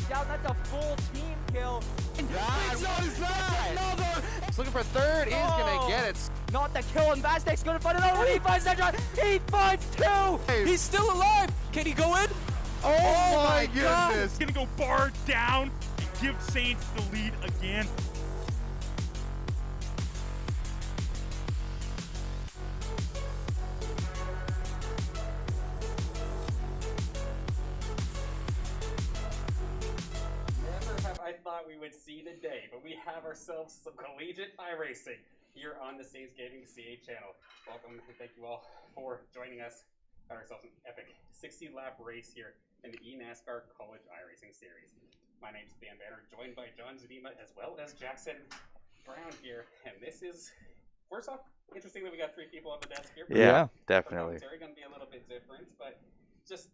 down. That's a full team kill. Another. He's looking for third. He's going to get it. Not the kill, and Vastek's going to find another one. He finds that shot. He finds two. He's still alive. Can he go in? Oh my goodness. He's going to go bar down and give Saints the lead again. I thought we would see the day, but we have ourselves some collegiate iRacing here on the Saints Gaming CA channel. Welcome and thank you all for joining us. Got ourselves an epic 60-lap race here in the eNASCAR College iRacing Series. My name is Dan Banner, joined by John Zudima as well as Jackson Brown here. And this is, first off, interesting that we got 3 people on the desk here. Yeah, definitely. It's going to be a little bit different, but just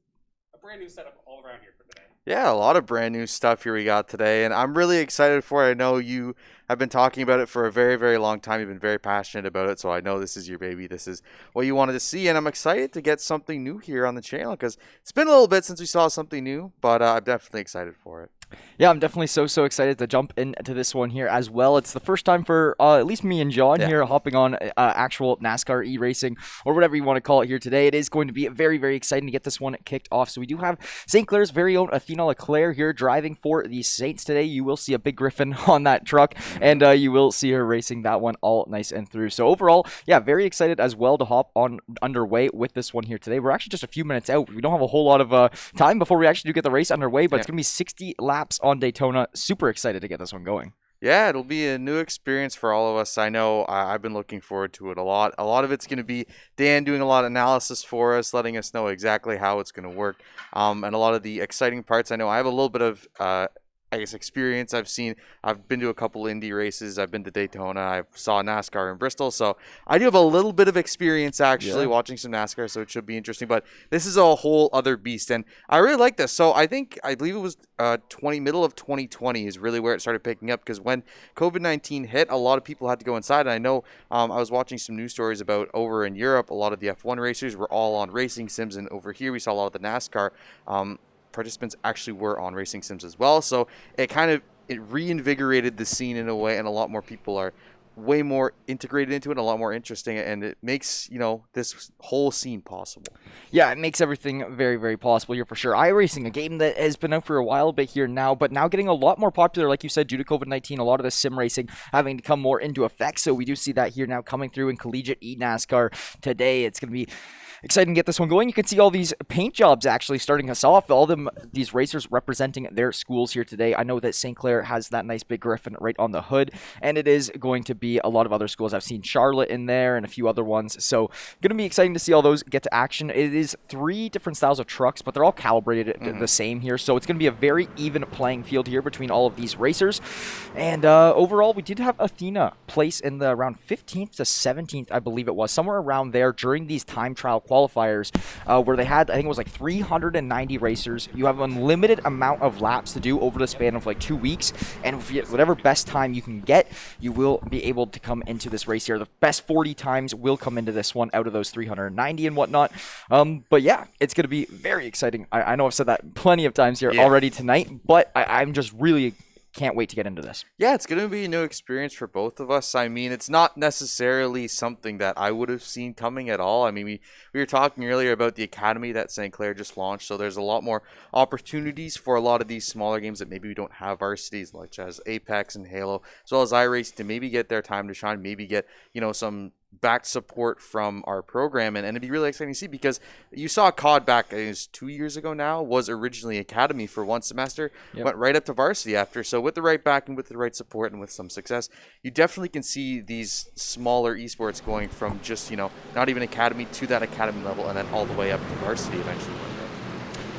a brand new setup all around here for today. Yeah, a lot of brand new stuff here we got today, and I'm really excited for it. I know you have been talking about it for a very, very long time. You've been very passionate about it, so I know this is your baby. This is what you wanted to see, and I'm excited to get something new here on the channel because it's been a little bit since we saw something new, but I'm definitely excited for it. Yeah, I'm definitely so excited to jump into this one here as well. It's the first time for at least me and John here hopping on actual NASCAR e-racing or whatever you want to call it here today. It is going to be very, very exciting to get this one kicked off. So we do have St. Clair's very own Athena Leclerc here driving for the Saints today. You will see a big Griffin on that truck, and you will see her racing that one all nice and through. So overall, yeah, very excited as well to hop on underway with this one here today. We're actually just a few minutes out. We don't have a whole lot of time before we actually do get the race underway, but it's going to be 60 laps on Daytona. Super excited to get this one going. Yeah, it'll be a new experience for all of us. I know I've been looking forward to it a lot. A lot of it's going to be Dan doing a lot of analysis for us, letting us know exactly how it's going to work. And a lot of the exciting parts, I know I have a little bit of experience. I've been to a couple Indy races. I've been to Daytona. I saw NASCAR in Bristol, so I do have a little bit of experience actually watching some NASCAR, so it should be interesting. But this is a whole other beast, and I really like this. So I believe it was middle of 2020 is really where it started picking up, because when COVID-19 hit, a lot of people had to go inside. And I know I was watching some news stories about over in Europe, a lot of the F1 racers were all on racing sims, and over here we saw a lot of the NASCAR participants actually were on racing sims as well. So it reinvigorated the scene in a way, and a lot more people are way more integrated into it, a lot more interesting, and it makes, this whole scene possible. Yeah, it makes everything very, very possible here for sure. iRacing, a game that has been out for a while bit here now, but now getting a lot more popular, like you said, due to COVID-19, a lot of the sim racing having to come more into effect. So we do see that here now coming through in collegiate eNASCAR today. It's going to be exciting to get this one going. You can see all these paint jobs actually starting us off. All these racers representing their schools here today. I know that St. Clair has that nice big Griffin right on the hood, and it is going to be a lot of other schools. I've seen Charlotte in there and a few other ones. So going to be exciting to see all those get to action. It is 3 different styles of trucks, but they're all calibrated the same here. So it's going to be a very even playing field here between all of these racers. And overall, we did have Athena place in the around 15th to 17th, I believe it was, somewhere around there during these time trial qualifiers where they had, I think it was like 390 racers. You have an unlimited amount of laps to do over the span of like 2 weeks, and whatever best time you can get, you will be able to come into this race here. The best 40 times will come into this one out of those 390 and whatnot. But yeah, it's going to be very exciting. I know I've said that plenty of times here already tonight, but I'm just really can't wait to get into this. Yeah, it's going to be a new experience for both of us. I mean, it's not necessarily something that I would have seen coming at all. I mean, we were talking earlier about the academy that St. Clair just launched, so there's a lot more opportunities for a lot of these smaller games that maybe we don't have varsities, such as Apex and Halo, as well as iRacing, to maybe get their time to shine, maybe get, some back support from our program, and it'd be really exciting to see, because you saw COD back, I think it was 2 years ago now, was originally academy for one semester, went right up to varsity after. So with the right back and with the right support and with some success, you definitely can see these smaller esports going from just, not even academy to that academy level, and then all the way up to varsity eventually.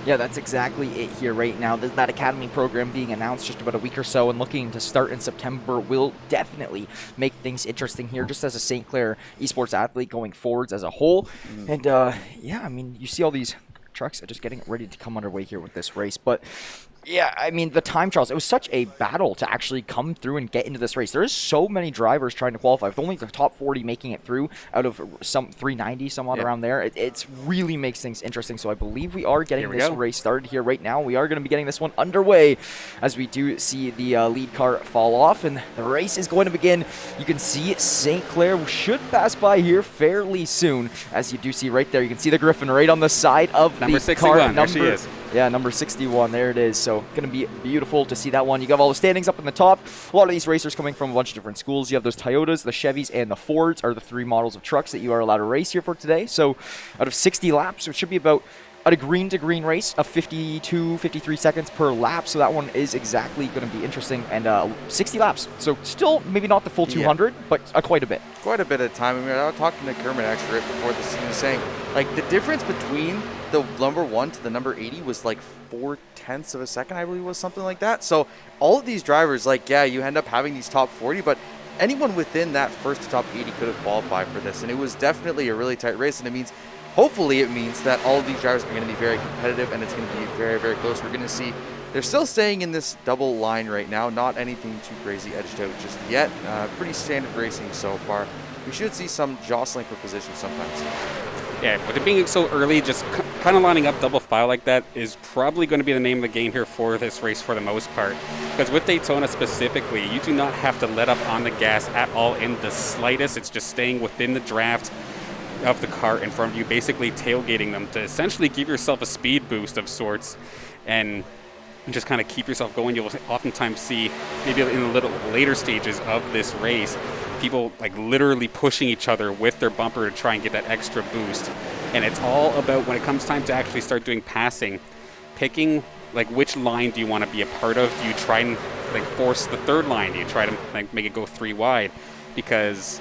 Yeah, that's exactly it here right now. That academy program being announced just about a week or so and looking to start in September will definitely make things interesting here, just as a St. Clair esports athlete going forwards as a whole. And yeah, I mean, you see all these trucks just getting ready to come underway here with this race. But Yeah, I mean, the time trials, it was such a battle to actually come through and get into this race. There's so many drivers trying to qualify, with only the top 40 making it through out of some 390, somewhat around there. It really makes things interesting. So I believe we are getting this race started here right now. We are going to be getting this one underway as we do see the lead car fall off, and the race is going to begin. You can see St. Clair should pass by here fairly soon, as you do see right there. You can see the Griffin right on the side of Number the 61, car. there she is. Yeah, number 61, there it is. So going to be beautiful to see that one. You got all the standings up in the top. A lot of these racers coming from a bunch of different schools. You have those Toyotas, the Chevys, and the Fords are the 3 models of trucks that you are allowed to race here for today. So out of 60 laps, it should be about a green-to-green race of 52, 53 seconds per lap. So that one is exactly going to be interesting. And 60 laps. So still maybe not the full 200, but quite a bit. Quite a bit of time. I mean, I was talking to Kermit actually right before the scene, saying, like, the difference between the number 1 to the number 80 was like 0.4 of a second, I believe, was something like that. So all of these drivers, like, yeah, you end up having these top 40, but anyone within that first to top 80 could have qualified for this. And it was definitely a really tight race. And it means, hopefully it means that all of these drivers are going to be very competitive, and it's going to be very, very close. We're going to see they're still staying in this double line right now. Not anything too crazy edged out just yet. Pretty standard racing so far. We should see some jostling for position sometimes. Yeah, with it being so early, just kind of lining up double file like that is probably going to be the name of the game here for this race for the most part. Because with Daytona specifically, you do not have to let up on the gas at all in the slightest. It's just staying within the draft of the car in front of you, basically tailgating them to essentially give yourself a speed boost of sorts and just kind of keep yourself going. You'll oftentimes see, maybe in the little later stages of this race, people like literally pushing each other with their bumper to try and get that extra boost. And it's all about, when it comes time to actually start doing passing, picking like which line do you want to be a part of. Do you try and like force the third line? Do you try to like make it go 3 wide? Because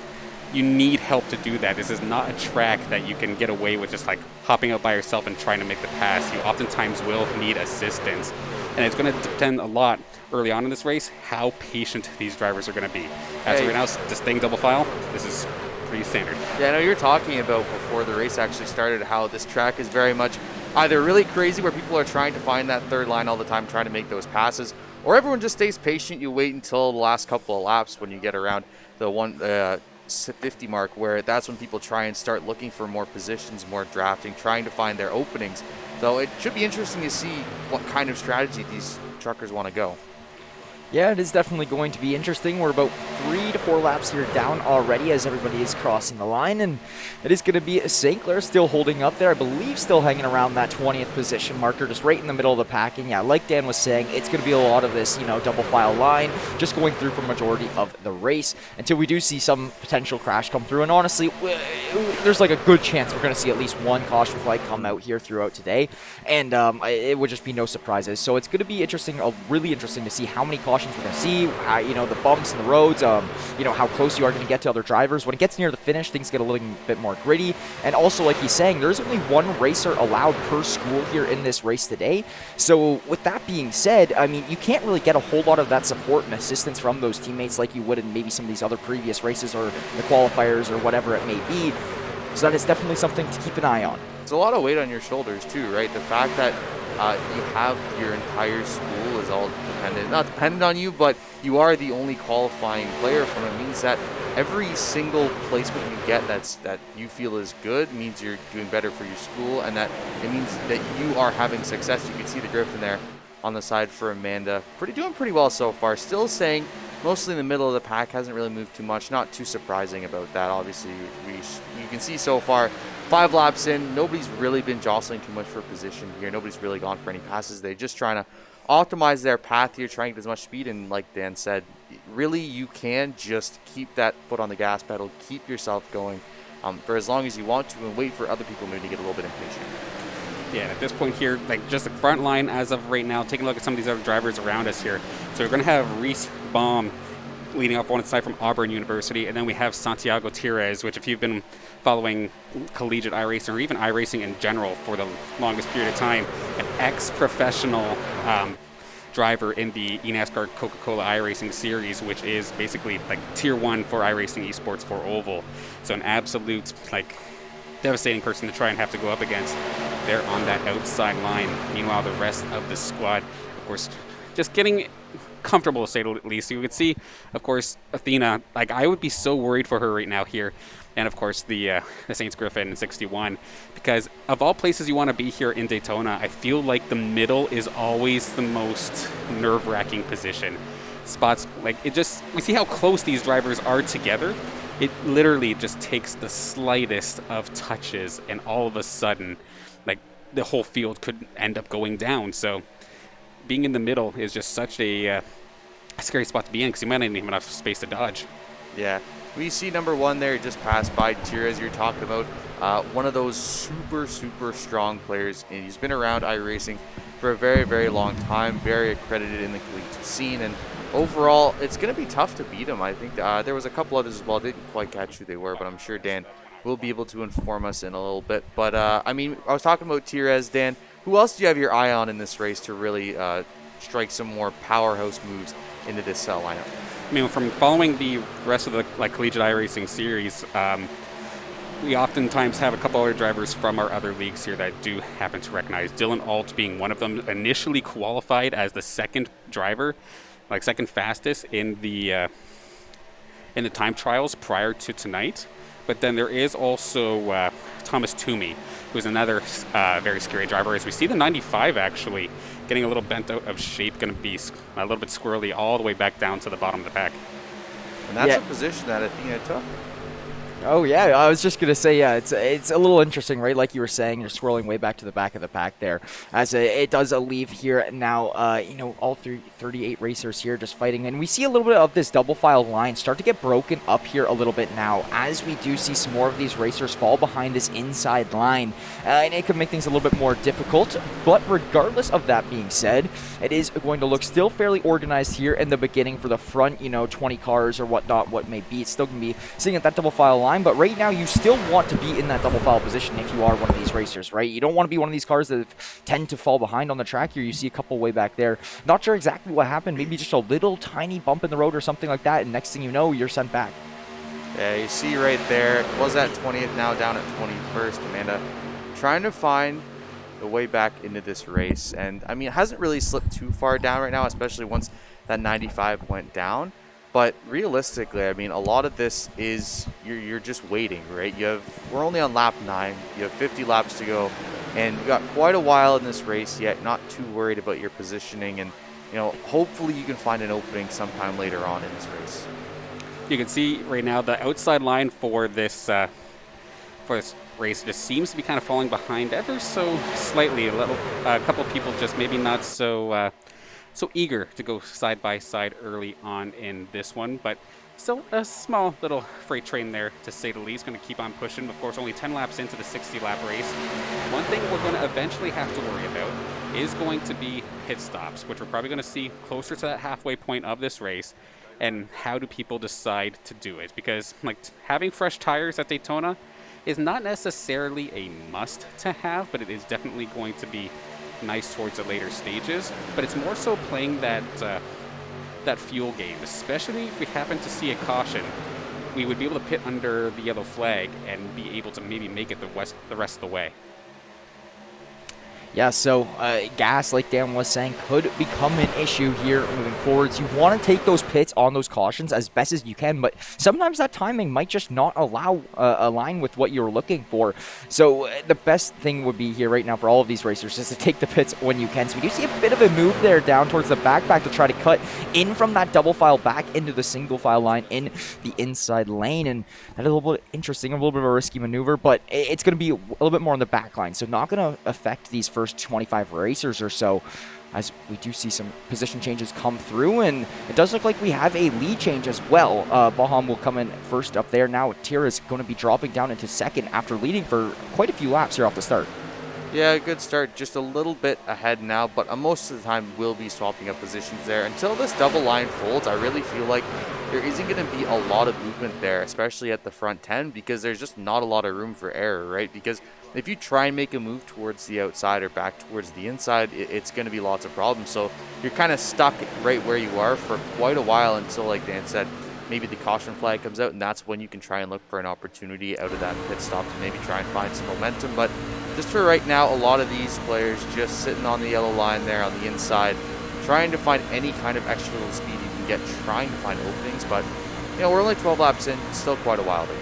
you need help to do that. This is not a track that you can get away with just like hopping out by yourself and trying to make the pass. You oftentimes will need assistance. And it's going to depend a lot early on in this race how patient these drivers are going to be. As of right now, just staying double file, this is pretty standard. Yeah, I know you're talking about before the race actually started how this track is very much either really crazy where people are trying to find that third line all the time, trying to make those passes, or everyone just stays patient. You wait until the last couple of laps when you get around the 50 mark, where that's when people try and start looking for more positions, more drafting, trying to find their openings. So it should be interesting to see what kind of strategy these truckers want to go. Yeah, it is definitely going to be interesting. We're about 3 to 4 laps here down already as everybody is crossing the line, and it is going to be St. Clair still holding up there. I believe still hanging around that 20th position marker, just right in the middle of the pack. And yeah, like Dan was saying, it's going to be a lot of this, double file line, just going through for majority of the race until we do see some potential crash come through. And honestly, there's like a good chance we're going to see at least one caution flag come out here throughout today, and it would just be no surprises. So it's going to be interesting, really interesting to see how many cautions we're going to see, how, the bumps in the roads, how close you are going to get to other drivers. When it gets near the finish, things get a little bit more gritty. And also, like he's saying, there's only 1 racer allowed per school here in this race today. So with that being said, I mean, you can't really get a whole lot of that support and assistance from those teammates like you would in maybe some of these other previous races or the qualifiers or whatever it may be. So that is definitely something to keep an eye on. It's a lot of weight on your shoulders too, right? The fact that you have your entire school is all not dependent on you, but you are the only qualifying player from it, means that every single placement you get that you feel is good means you're doing better for your school, and that it means that you are having success. You can see the Griffin there on the side for Amanda. Doing pretty well so far. Still staying mostly in the middle of the pack. Hasn't really moved too much. Not too surprising about that. Obviously, you can see so far 5 laps in, nobody's really been jostling too much for position here. Nobody's really gone for any passes. They're just trying to optimize their path here, trying to get as much speed. And like Dan said, really you can just keep that foot on the gas pedal, keep yourself going for as long as you want to, and wait for other people maybe to get a little bit impatient. Yeah, at this point here, like just the front line as of right now, taking a look at some of these other drivers around us here. So we're going to have Reese Baum leading off one side from Auburn University, and then we have Santiago Tires, which if you've been following collegiate iRacing or even iRacing in general for the longest period of time, an ex-professional driver in the eNASCAR Coca-Cola iRacing series, which is basically like tier 1 for iRacing esports for Oval. So an absolute like devastating person to try and have to go up against. there on that outside line. Meanwhile, the rest of the squad, of course, just getting comfortable, to say the least. You could see, of course, Athena, like, I would be so worried for her right now here. And of course the Saints Griffin in 61, because of all places you want to be here in Daytona, I feel like the middle is always the most nerve-wracking position. Spots, like, it just, we see how close these drivers are together. It literally just takes the slightest of touches, and all of a sudden, like, the whole field could end up going down. So being in the middle is just such a scary spot to be in, because you might not even have enough space to dodge. Yeah. We see number 1 there just passed by Tira, as you're talking about. One of those super, super strong players. And he's been around iRacing for a very, very long time. Very accredited in the collegiate scene. And overall, it's going to be tough to beat him. I think there was a couple others as well. Didn't quite catch who they were, but I'm sure Dan will be able to inform us in a little bit. But, I mean, I was talking about Tires, Dan. Who else do you have your eye on in this race to really strike some more powerhouse moves into this lineup? I mean, from following the rest of the collegiate iRacing series, we oftentimes have a couple other drivers from our other leagues here that I do happen to recognize. Dylan Alt being one of them, initially qualified as the second driver, like second fastest in the time trials prior to tonight. But then there is also Thomas Toomey, who's another very scary driver. As we see the 95 actually getting a little bent out of shape, going to be a little bit squirrely all the way back down to the bottom of the pack. And that's a position that Athena took. Oh yeah, I was just gonna say, yeah, it's a little interesting, right? Like you were saying, you're swirling way back to the back of the pack there, as it does leave here now. You know, all 38 racers here just fighting, and we see a little bit of this double file line start to get broken up here a little bit now, as we do see some more of these racers fall behind this inside line, and it could make things a little bit more difficult. But regardless of that being said, it is going to look still fairly organized here in the beginning for the front, you know, 20 cars or whatnot, what may be. It's still gonna be sitting at that double file line. But right now, you still want to be in that double file position if you are one of these racers, right? You don't want to be one of these cars that tend to fall behind on the track here. You see a couple way back there. Not sure exactly what happened. Maybe just a little tiny bump in the road or something like that, and next thing you know, you're sent back. Yeah, you see right there, it was at 20th, now down at 21st. Amanda trying to find the way back into this race. And, I mean, it hasn't really slipped too far down right now, especially once that 95 went down. But realistically, I mean, a lot of this is you're just waiting, right? We're only on lap 9. You have 50 laps to go, and you got quite a while in this race yet. Not too worried about your positioning, and you know, hopefully you can find an opening sometime later on in this race. You can see right now the outside line for this race just seems to be kind of falling behind ever so slightly. A couple people just maybe not so eager to go side by side early on in this one, but still a small little freight train there, to say the least. Going to keep on pushing. Of course, only 10 laps into the 60-lap race. One thing we're going to eventually have to worry about is going to be pit stops, which we're probably going to see closer to that halfway point of this race. And how do people decide to do it? Because like having fresh tires at Daytona is not necessarily a must to have, but it is definitely going to be nice towards the later stages. But it's more so playing that fuel game, especially if we happen to see a caution. We would be able to pit under the yellow flag and be able to maybe make it the rest of the way. Yeah, so gas, like Dan was saying, could become an issue here moving forwards. You want to take those pits on those cautions as best as you can, but sometimes that timing might just not align with what you're looking for. So the best thing would be here right now for all of these racers is to take the pits when you can. So we do see a bit of a move there down towards the backpack to try to cut in from that double file back into the single file line in the inside lane. And that's a little bit interesting, a little bit of a risky maneuver, but it's going to be a little bit more on the back line. So not going to affect these first 25 racers or so, as we do see some position changes come through, and it does look like we have a lead change as well. Baham will come in first up there. Now Tira is going to be dropping down into second after leading for quite a few laps here off the start. Yeah, good start. Just a little bit ahead now, but most of the time we'll be swapping up positions there. Until this double line folds, I really feel like there isn't going to be a lot of movement there, especially at the front 10, because there's just not a lot of room for error, right? Because if you try and make a move towards the outside or back towards the inside, it's going to be lots of problems. So you're kind of stuck right where you are for quite a while until, like Dan said, maybe the caution flag comes out, and that's when you can try and look for an opportunity out of that pit stop to maybe try and find some momentum. But just for right now, a lot of these players just sitting on the yellow line there on the inside, trying to find any kind of extra little speed you can get, trying to find openings. But, you know, we're only 12 laps in, still quite a while to go.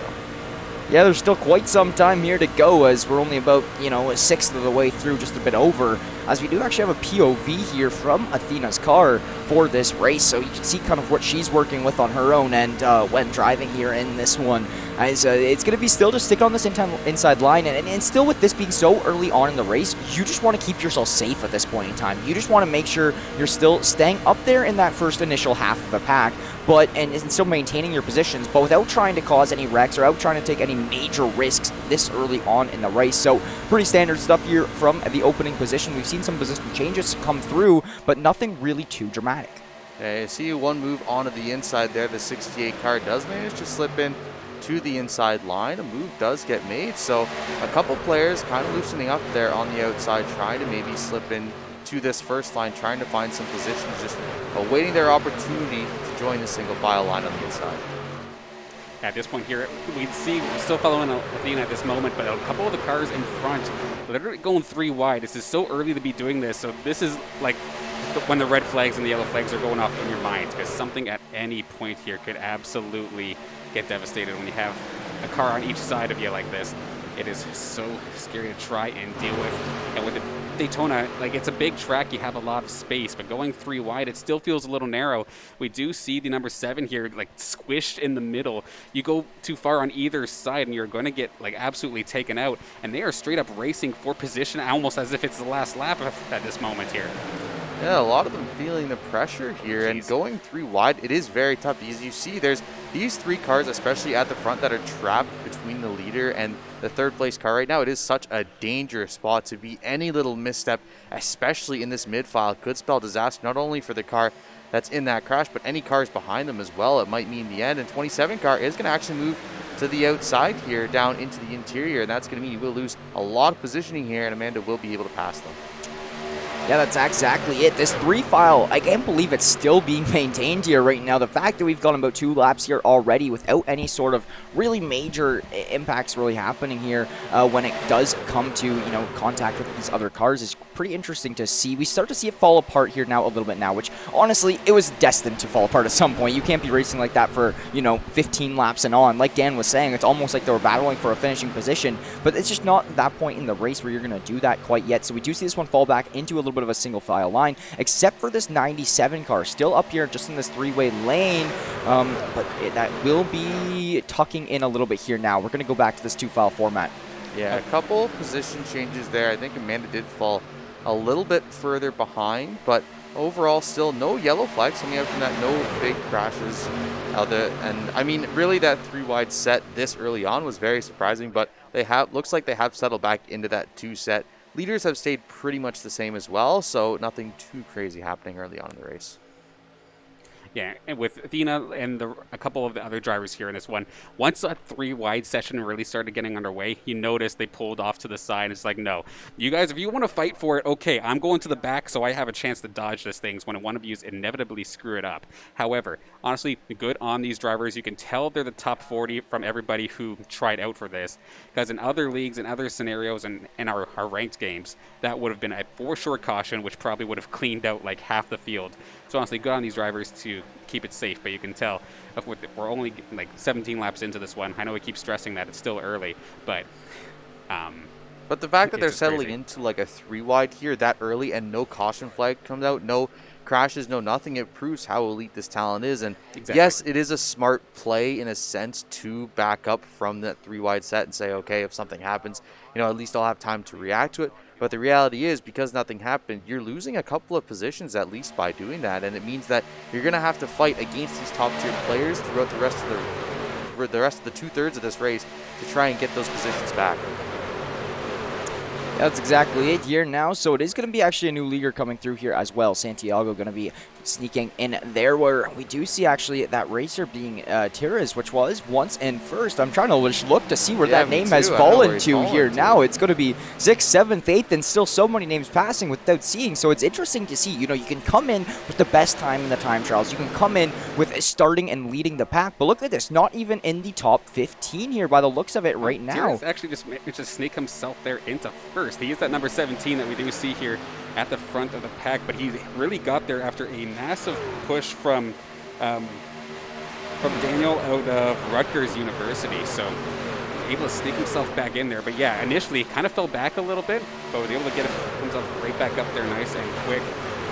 Yeah, there's still quite some time here to go, as we're only about, you know, a sixth of the way through, just a bit over, as we do actually have a POV here from Athena's car for this race, so you can see kind of what she's working with on her own end when driving here in this one, as it's going to be still just stick on this inside line, and still with this being so early on in the race, you just want to keep yourself safe at this point in time. You just want to make sure you're still staying up there in that first initial half of the pack, and still maintaining your positions, but without trying to cause any wrecks or out trying to take any major risks this early on in the race. So pretty standard stuff here from the opening position. We've seen some position changes come through, but nothing really too dramatic. Okay, I see one move onto the inside there. The 68 car does manage to slip in to the inside line. A move does get made, so a couple players kind of loosening up there on the outside, trying to maybe slip in to this first line, trying to find some positions, just awaiting their opportunity to join the single file line on the inside. At this point here, we're still following Athena at this moment, but a couple of the cars in front, literally going 3 wide. This is so early to be doing this, so this is like when the red flags and the yellow flags are going off in your mind, because something at any point here could absolutely get devastated when you have a car on each side of you like this. It is so scary to try and deal with. And with the Daytona, like, it's a big track, you have a lot of space, but going 3 wide, it still feels a little narrow. We do see the number 7 here, like, squished in the middle. You go too far on either side and you're going to get, like, absolutely taken out. And they are straight up racing for position, almost as if it's the last lap at this moment here. Yeah, a lot of them feeling the pressure here. And going 3 wide, it is very tough, because you see there's these 3 cars, especially at the front, that are trapped between the leader and the third place car right now. It is such a dangerous spot to be. Any little misstep, especially in this mid-file, could spell disaster, not only for the car that's in that crash, but any cars behind them as well. It might mean the end. And 27 car is going to actually move to the outside here, down into the interior, and that's going to mean you will lose a lot of positioning here, and Amanda will be able to pass them. Yeah, that's exactly it. This 3 file, I can't believe it's still being maintained here right now. The fact that we've gone about 2 laps here already without any sort of really major impacts really happening here when it does come to, you know, contact with these other cars is pretty interesting to see. We start to see it fall apart here now a little bit now, which honestly, it was destined to fall apart at some point. You can't be racing like that for, you know, 15 laps and on. Like Dan was saying, it's almost like they were battling for a finishing position, but it's just not that point in the race where you're going to do that quite yet. So we do see this one fall back into a little bit of a single file line, except for this 97 car still up here just in this 3-way lane, but that will be tucking in a little bit here now. We're going to go back to this 2-file format. Yeah, a couple position changes there. I think Amanda did fall a little bit further behind, but overall still no yellow flags coming out from that, no big crashes. And I mean, really that 3-wide set this early on was very surprising, but looks like they have settled back into that 2 set. Leaders have stayed pretty much the same as well, so nothing too crazy happening early on in the race. Yeah, and with Athena and a couple of the other drivers here in this one, once that 3-wide session really started getting underway, you notice they pulled off to the side. It's like, no, you guys, if you want to fight for it, okay, I'm going to the back so I have a chance to dodge this thing when one of you inevitably screw it up. However, honestly, good on these drivers. You can tell they're the top 40 from everybody who tried out for this, because in other leagues and other scenarios and in our ranked games, that would have been a for sure caution, which probably would have cleaned out like half the field. So honestly, good on these drivers to keep it safe, but you can tell we're only like 17 laps into this one. I know we keep stressing that it's still early, but the fact that they're settling crazy into like a 3-wide here that early and no caution flag comes out, no crashes, no nothing, it proves how elite this talent is. And exactly. Yes, it is a smart play in a sense to back up from that 3-wide set and say, okay, if something happens, you know, at least I'll have time to react to it. But the reality is, because nothing happened, you're losing a couple of positions at least by doing that, and it means that you're going to have to fight against these top-tier players throughout the rest of the 2/3 of this race to try and get those positions back. That's exactly it here now. So it is going to be actually a new leaguer coming through here as well. Santiago going to be sneaking in there, where we do see actually that racer being Tiras, which was once in first. I'm trying to just look to see where that name has fallen to here now. It's going to be 6th, 7th, 8th, and still so many names passing without seeing. So it's interesting to see, you know, you can come in with the best time in the time trials. You can come in with starting and leading the pack, but look at this, not even in the top 15 here by the looks of it right now. Tiras actually just sneak himself there into first. first. He is that number 17 that we do see here at the front of the pack, but he really got there after a massive push from Daniel out of Rutgers University. So able to sneak himself back in there. But yeah, initially kind of fell back a little bit, but was able to get himself right back up there nice and quick.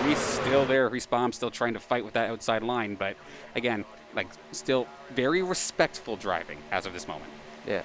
He's still there. Respawn still trying to fight with that outside line, but again, like still very respectful driving as of this moment. Yeah.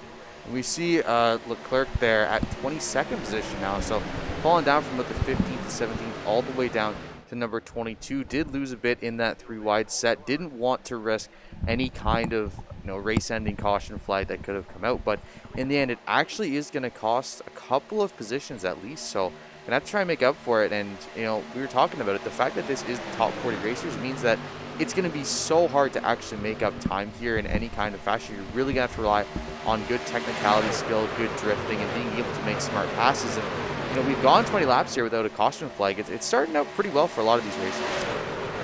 We see Leclerc there at 22nd position now, so falling down from about the 15th to 17th all the way down to number 22. Did lose a bit in that 3 wide set. Didn't want to risk any kind of race-ending caution flag that could have come out, but in the end, it actually is going to cost a couple of positions at least. So gonna have to try and make up for it. And we were talking about it. The fact that this is the top 40 racers means that it's going to be so hard to actually make up time here in any kind of fashion. You're really going to have to rely on good technicality skill, good drifting, and being able to make smart passes. And we've gone 20 laps here without a caution flag. It's starting out pretty well for a lot of these racers.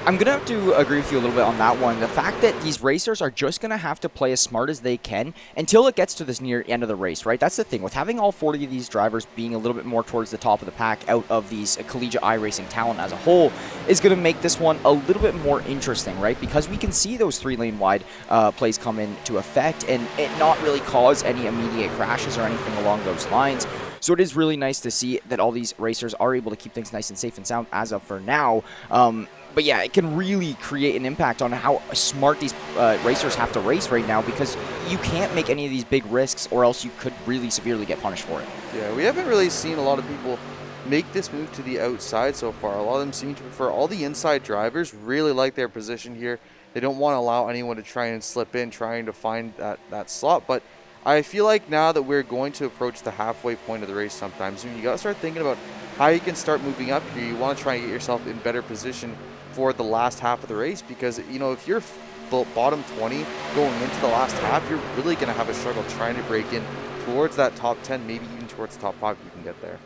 I'm going to have to agree with you a little bit on that one. The fact that these racers are just going to have to play as smart as they can until it gets to this near end of the race, right? That's the thing. With having all 40 of these drivers being a little bit more towards the top of the pack out of these collegiate iRacing talent as a whole is going to make this one a little bit more interesting, right? Because we can see those 3-lane wide plays come into effect and it not really cause any immediate crashes or anything along those lines. So it is really nice to see that all these racers are able to keep things nice and safe and sound as of for now. But yeah, it can really create an impact on how smart these racers have to race right now, because you can't make any of these big risks or else you could really severely get punished for it. Yeah, we haven't really seen a lot of people make this move to the outside so far. A lot of them seem to prefer all the inside drivers, really like their position here. They don't want to allow anyone to try and slip in, trying to find that slot. But I feel like now that we're going to approach the halfway point of the race sometimes, you got to start thinking about how you can start moving up here. You want to try and get yourself in better position for the last half of the race, because if you're bottom 20 going into the last half, you're really going to have a struggle trying to break in towards that top 10, maybe even towards the top 5 if you can get there.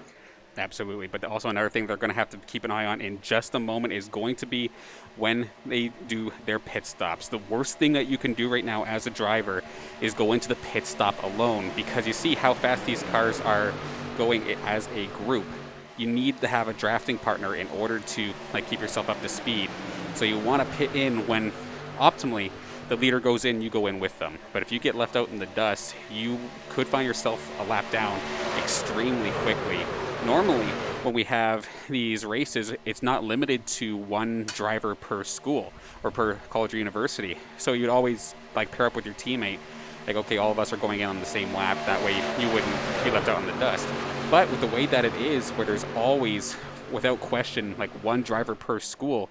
Absolutely, but also another thing they're going to have to keep an eye on in just a moment is going to be when they do their pit stops. The worst thing that you can do right now as a driver is go into the pit stop alone, because you see how fast these cars are going as a group. You need to have a drafting partner in order to keep yourself up to speed. So you want to pit in when optimally the leader goes in, you go in with them. But if you get left out in the dust, you could find yourself a lap down extremely quickly. Normally, when we have these races, it's not limited to one driver per school or per college or university. So you'd always pair up with your teammate. Okay, all of us are going in on the same lap. That way you wouldn't be left out in the dust. But with the way that it is, where there's always, without question, one driver per school,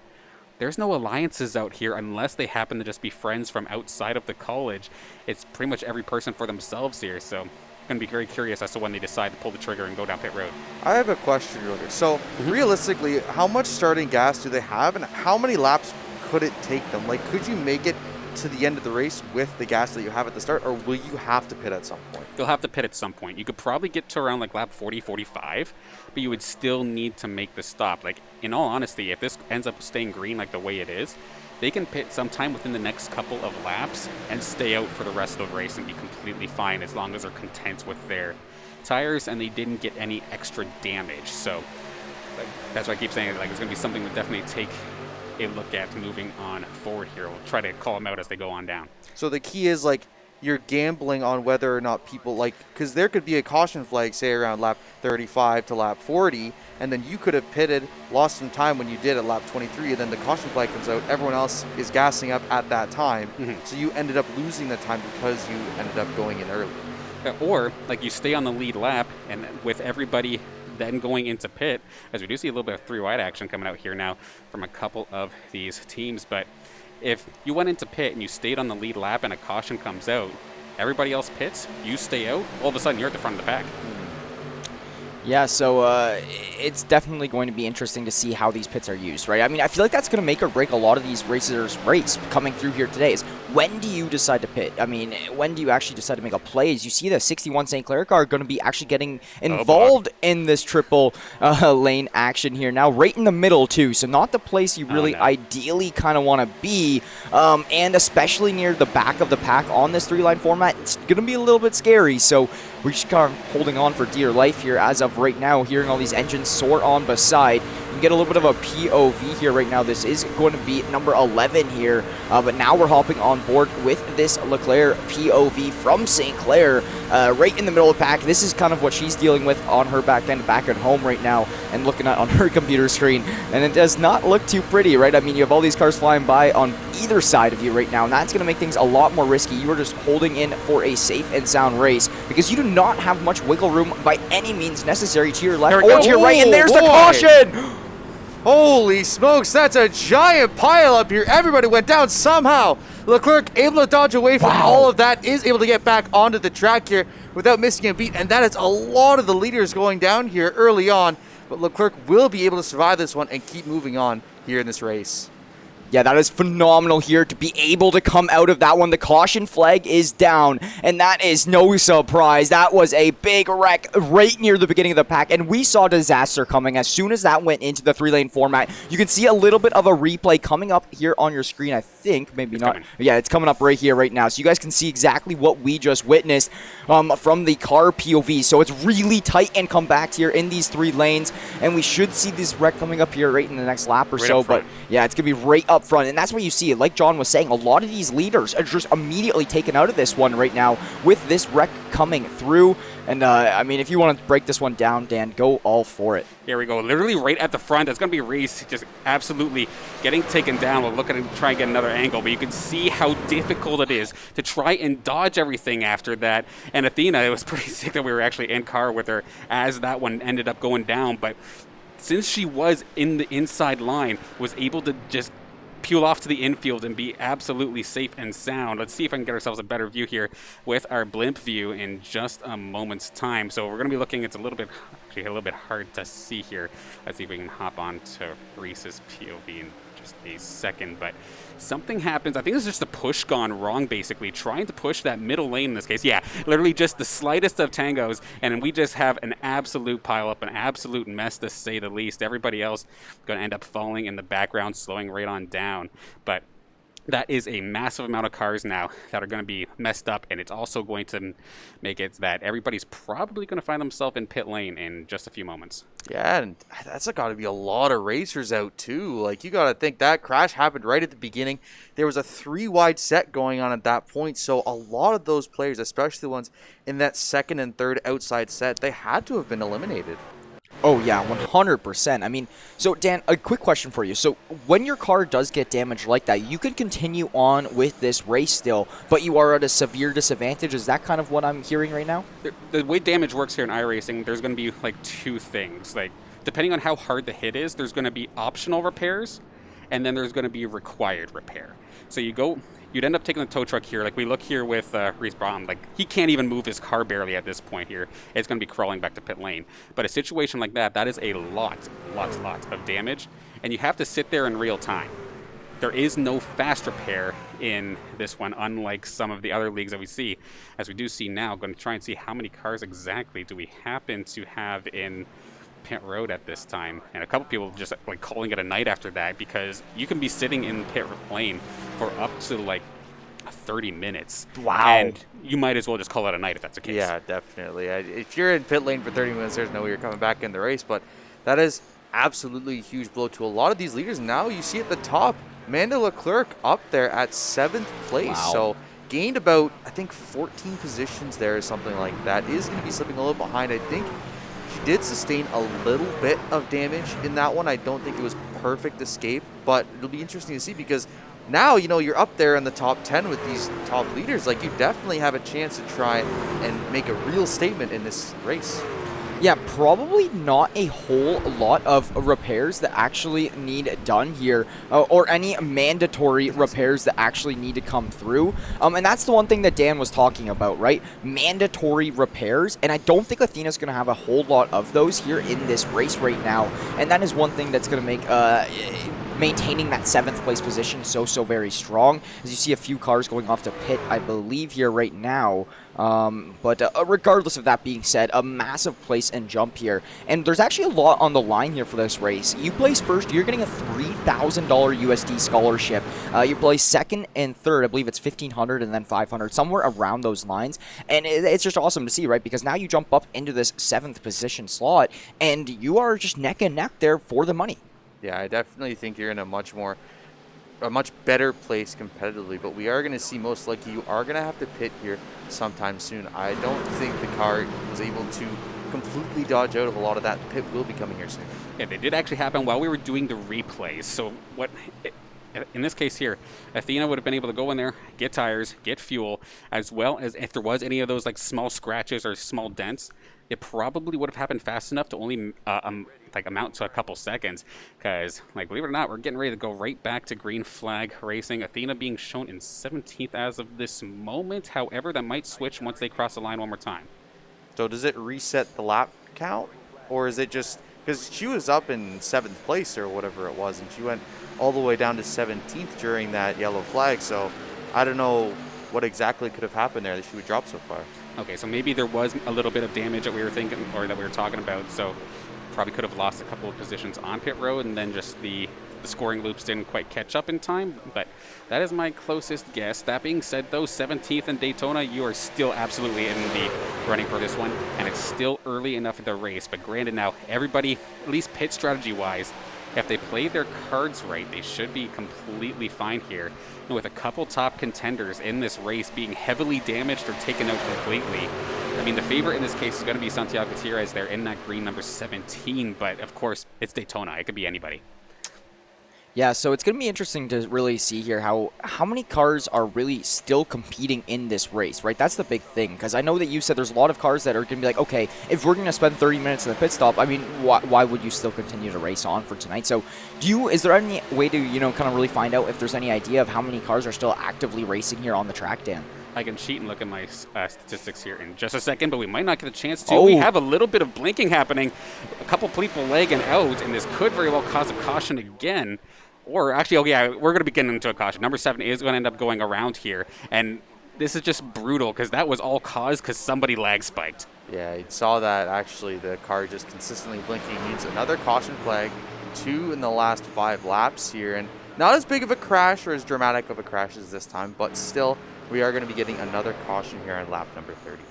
there's no alliances out here unless they happen to just be friends from outside of the college. It's pretty much every person for themselves here. So I'm going to be very curious as to when they decide to pull the trigger and go down pit road. I have a question real quick. So realistically, how much starting gas do they have, and how many laps could it take them? Could you make it to the end of the race with the gas that you have at the start, or will you have to pit at some point? You'll have to pit at some point. You could probably get to around lap 40, 45, but you would still need to make the stop. In all honesty, if this ends up staying green the way it is, they can pit sometime within the next couple of laps and stay out for the rest of the race and be completely fine as long as they're content with their tires and they didn't get any extra damage. So that's why I keep saying it's going to be something to definitely take a look at moving on forward here. We'll try to call them out as they go on down. So the key is you're gambling on whether or not people because there could be a caution flag, say around lap 35 to lap 40, and then you could have pitted, lost some time when you did at lap 23, and then the caution flag comes out, everyone else is gassing up at that time, so you ended up losing the time because you ended up going in early. Or you stay on the lead lap, and with everybody then going into pit, as we do see a little bit of 3-wide action coming out here now from a couple of these teams. But if you went into pit and you stayed on the lead lap and a caution comes out, everybody else pits, you stay out, all of a sudden you're at the front of the pack. Yeah, so it's definitely going to be interesting to see how these pits are used, right? I mean, I feel like that's going to make or break a lot of these racers' race coming through here today is when do you decide to pit? I mean, when do you actually decide to make a play? As you see the 61 St. Clair car going to be actually getting involved in this triple lane action here now, right in the middle too, so not the place you really ideally kind of want to be, and especially near the back of the pack on this 3-line format, it's going to be a little bit scary. So We're just kind of holding on for dear life here as of right now, hearing all these engines soar on beside. You can get a little bit of a POV here right now. This is going to be number 11 here, but now we're hopping on board with this Leclerc POV from St. Clair, right in the middle of the pack. This is kind of what she's dealing with on her back end, back at home right now, and looking at on her computer screen, and it does not look too pretty, right? I mean, you have all these cars flying by on either side of you right now, and that's going to make things a lot more risky. You are just holding in for a safe and sound race because you do not have much wiggle room by any means necessary to your left or to your right, and there's the caution! Holy smokes, that's a giant pile up here. Everybody went down somehow. Leclerc able to dodge away from all of that, is able to get back onto the track here without missing a beat, and that is a lot of the leaders going down here early on, but Leclerc will be able to survive this one and keep moving on here in this race. Yeah, that is phenomenal here to be able to come out of that one. The caution flag is down, and that is no surprise. That was a big wreck right near the beginning of the pack, and we saw disaster coming as soon as that went into the 3-lane format. You can see a little bit of a replay coming up here on your screen, I think. Maybe not. Yeah, it's coming up right here, right now. So you guys can see exactly what we just witnessed from the car POV. So it's really tight and compact here in these 3 lanes, and we should see this wreck coming up here right in the next lap or so. But yeah, it's going to be right up front, and that's what you see. Like John was saying, a lot of these leaders are just immediately taken out of this one right now with this wreck coming through. And I mean, if you want to break this one down, Dan, go all for it. Here we go, literally right at the front. It's going to be Reese just absolutely getting taken down. We'll look at him, try and get another angle, but you can see how difficult it is to try and dodge everything after that. And Athena, it was pretty sick that we were actually in car with her as that one ended up going down, but since she was in the inside line, was able to just peel off to the infield and be absolutely safe and sound. Let's see if I can get ourselves a better view here with our blimp view in just a moment's time. So we're going to be looking, it's a little bit hard to see here. Let's see if we can hop on to Reese's POV in just a second, but something happens. I think it's just the push gone wrong, basically. Trying to push that middle lane in this case. Yeah, literally just the slightest of tangos, and we just have an absolute pileup, an absolute mess to say the least. Everybody else going to end up falling in the background, slowing right on down. But that is a massive amount of cars now that are going to be messed up, and it's also going to make it that everybody's probably going to find themselves in pit lane in just a few moments. Yeah, and that's got to be a lot of racers out too. Like, you got to think that crash happened right at the beginning. There was a 3-wide set going on at that point, so a lot of those players, especially the ones in that second and third outside set, they had to have been eliminated. Oh, yeah, 100%. I mean, so, Dan, a quick question for you. So, when your car does get damaged like that, you can continue on with this race still, but you are at a severe disadvantage. Is that kind of what I'm hearing right now? The way damage works here in iRacing, there's going to be, like, 2 things. Like, depending on how hard the hit is, there's going to be optional repairs, and then there's going to be required repair. So you'd end up taking the tow truck here. Like we look here with Reese Broughton, like he can't even move his car barely at this point here. It's going to be crawling back to pit lane. But a situation like that, that is a lot of damage, and you have to sit there in real time. There is no fast repair in this one, unlike some of the other leagues that we see. As we do see now, going to try and see how many cars exactly do we happen to have in pit road at this time, and a couple people just like calling it a night after that, because you can be sitting in pit lane for up to like 30 minutes. Wow. And you might as well just call it a night if that's the case. Yeah, definitely. If you're in pit lane for 30 minutes, there's no way you're coming back in the race, but that is absolutely a huge blow to a lot of these leaders. Now you see at the top, Amanda Leclerc up there at 7th place. Wow. So gained about, I think, 14 positions there or something like that. Is going to be slipping a little behind. I think she did sustain a little bit of damage in that one. I don't think it was perfect escape, but it'll be interesting to see, because now, you know, you're up there in the top 10 with these top leaders. Like, you definitely have a chance to try and make a real statement in this race. Yeah, probably not a whole lot of repairs that actually need done here, or any mandatory repairs that actually need to come through. And that's the one thing that Dan was talking about, right? Mandatory repairs, and I don't think Athena's going to have a whole lot of those here in this race right now. And that is one thing that's going to make maintaining that 7th place position so very strong. As you see a few cars going off to pit, I believe, here right now. But regardless of that being said, a massive place and jump here. And there's actually a lot on the line here for this race. You place first, you're getting a $3,000 USD scholarship. You place second and third, I believe it's $1,500 and then $500, somewhere around those lines. And it's just awesome to see, right? Because now you jump up into this 7th position slot, and you are just neck and neck there for the money. Yeah, I definitely think you're in a much better place competitively, but we are going to see, most likely you are going to have to pit here sometime soon. I don't think the car was able to completely dodge out of a lot of that. Pit will be coming here soon. Yeah, they did actually happen while we were doing the replays. So in this case here, Athena would have been able to go in there, get tires, get fuel, as well as if there was any of those like small scratches or small dents, it probably would have happened fast enough to only amount to a couple seconds. Because, like, believe it or not, we're getting ready to go right back to green flag racing. Athena being shown in 17th as of this moment. However, that might switch once they cross the line one more time. So does it reset the lap count, or is it just because she was up in 7th place or whatever it was, and she went all the way down to 17th during that yellow flag? So I don't know what exactly could have happened there that she would drop so far. Okay, so maybe there was a little bit of damage that we were thinking, or that we were talking about. So probably could have lost a couple of positions on pit road, and then just the scoring loops didn't quite catch up in time. But that is my closest guess. That being said, though, 17th in Daytona, you are still absolutely in the running for this one, and it's still early enough in the race. But granted, now everybody, at least pit strategy-wise, if they play their cards right, they should be completely fine here. And with a couple top contenders in this race being heavily damaged or taken out completely, I mean, the favorite in this case is going to be Santiago Gutierrez there in that green number 17, but of course, it's Daytona. It could be anybody. Yeah, so it's going to be interesting to really see here how many cars are really still competing in this race, right? That's the big thing, because I know that you said there's a lot of cars that are going to be like, okay, if we're going to spend 30 minutes in the pit stop, I mean, why would you still continue to race on for tonight? So is there any way to, kind of really find out if there's any idea of how many cars are still actively racing here on the track, Dan? I can cheat and look at my statistics here in just a second, but we might not get a chance to. We have a little bit of blinking happening. A couple people lagging out, and this could very well cause a caution again. Or actually, we're going to be getting into a caution. Number 7 is going to end up going around here. And this is just brutal because that was all caused because somebody lag spiked. Yeah, you saw that actually. The car just consistently blinking means another caution flag. 2 in the last 5 laps here. And not as big of a crash or as dramatic of a crash as this time, but still, we are going to be getting another caution here on lap number 30.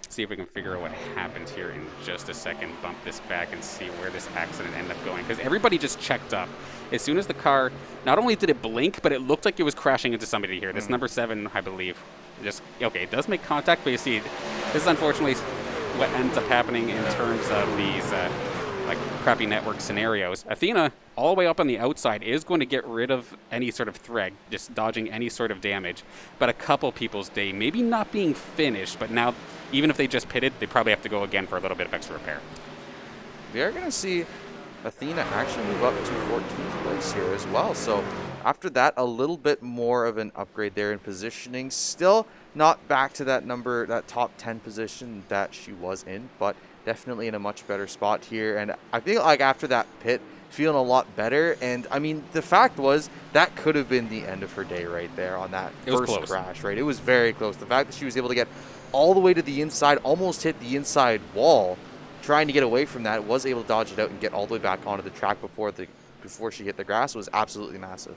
See if we can figure out what happened here in just a second. Bump this back and see where this accident ended up going. Because everybody just checked up. As soon as the car, not only did it blink, but it looked like it was crashing into somebody here. This number 7, I believe, it does make contact, but you see, this is unfortunately what ends up happening in terms of these crappy network scenarios. Athena, all the way up on the outside, is going to get rid of any sort of thread, just dodging any sort of damage. But a couple people's day, maybe not being finished, but now, even if they just pitted, they probably have to go again for a little bit of extra repair. We are going to see Athena actually move up to 14th place here as well. So after that, a little bit more of an upgrade there in positioning. Still not back to that top 10 position that she was in, but definitely in a much better spot here. And I feel like after that pit, feeling a lot better. And I mean, the fact was that could have been the end of her day right there on that first crash, right? It was very close. The fact that she was able to get all the way to the inside, almost hit the inside wall, trying to get away from that, was able to dodge it out and get all the way back onto the track before she hit the grass was absolutely massive.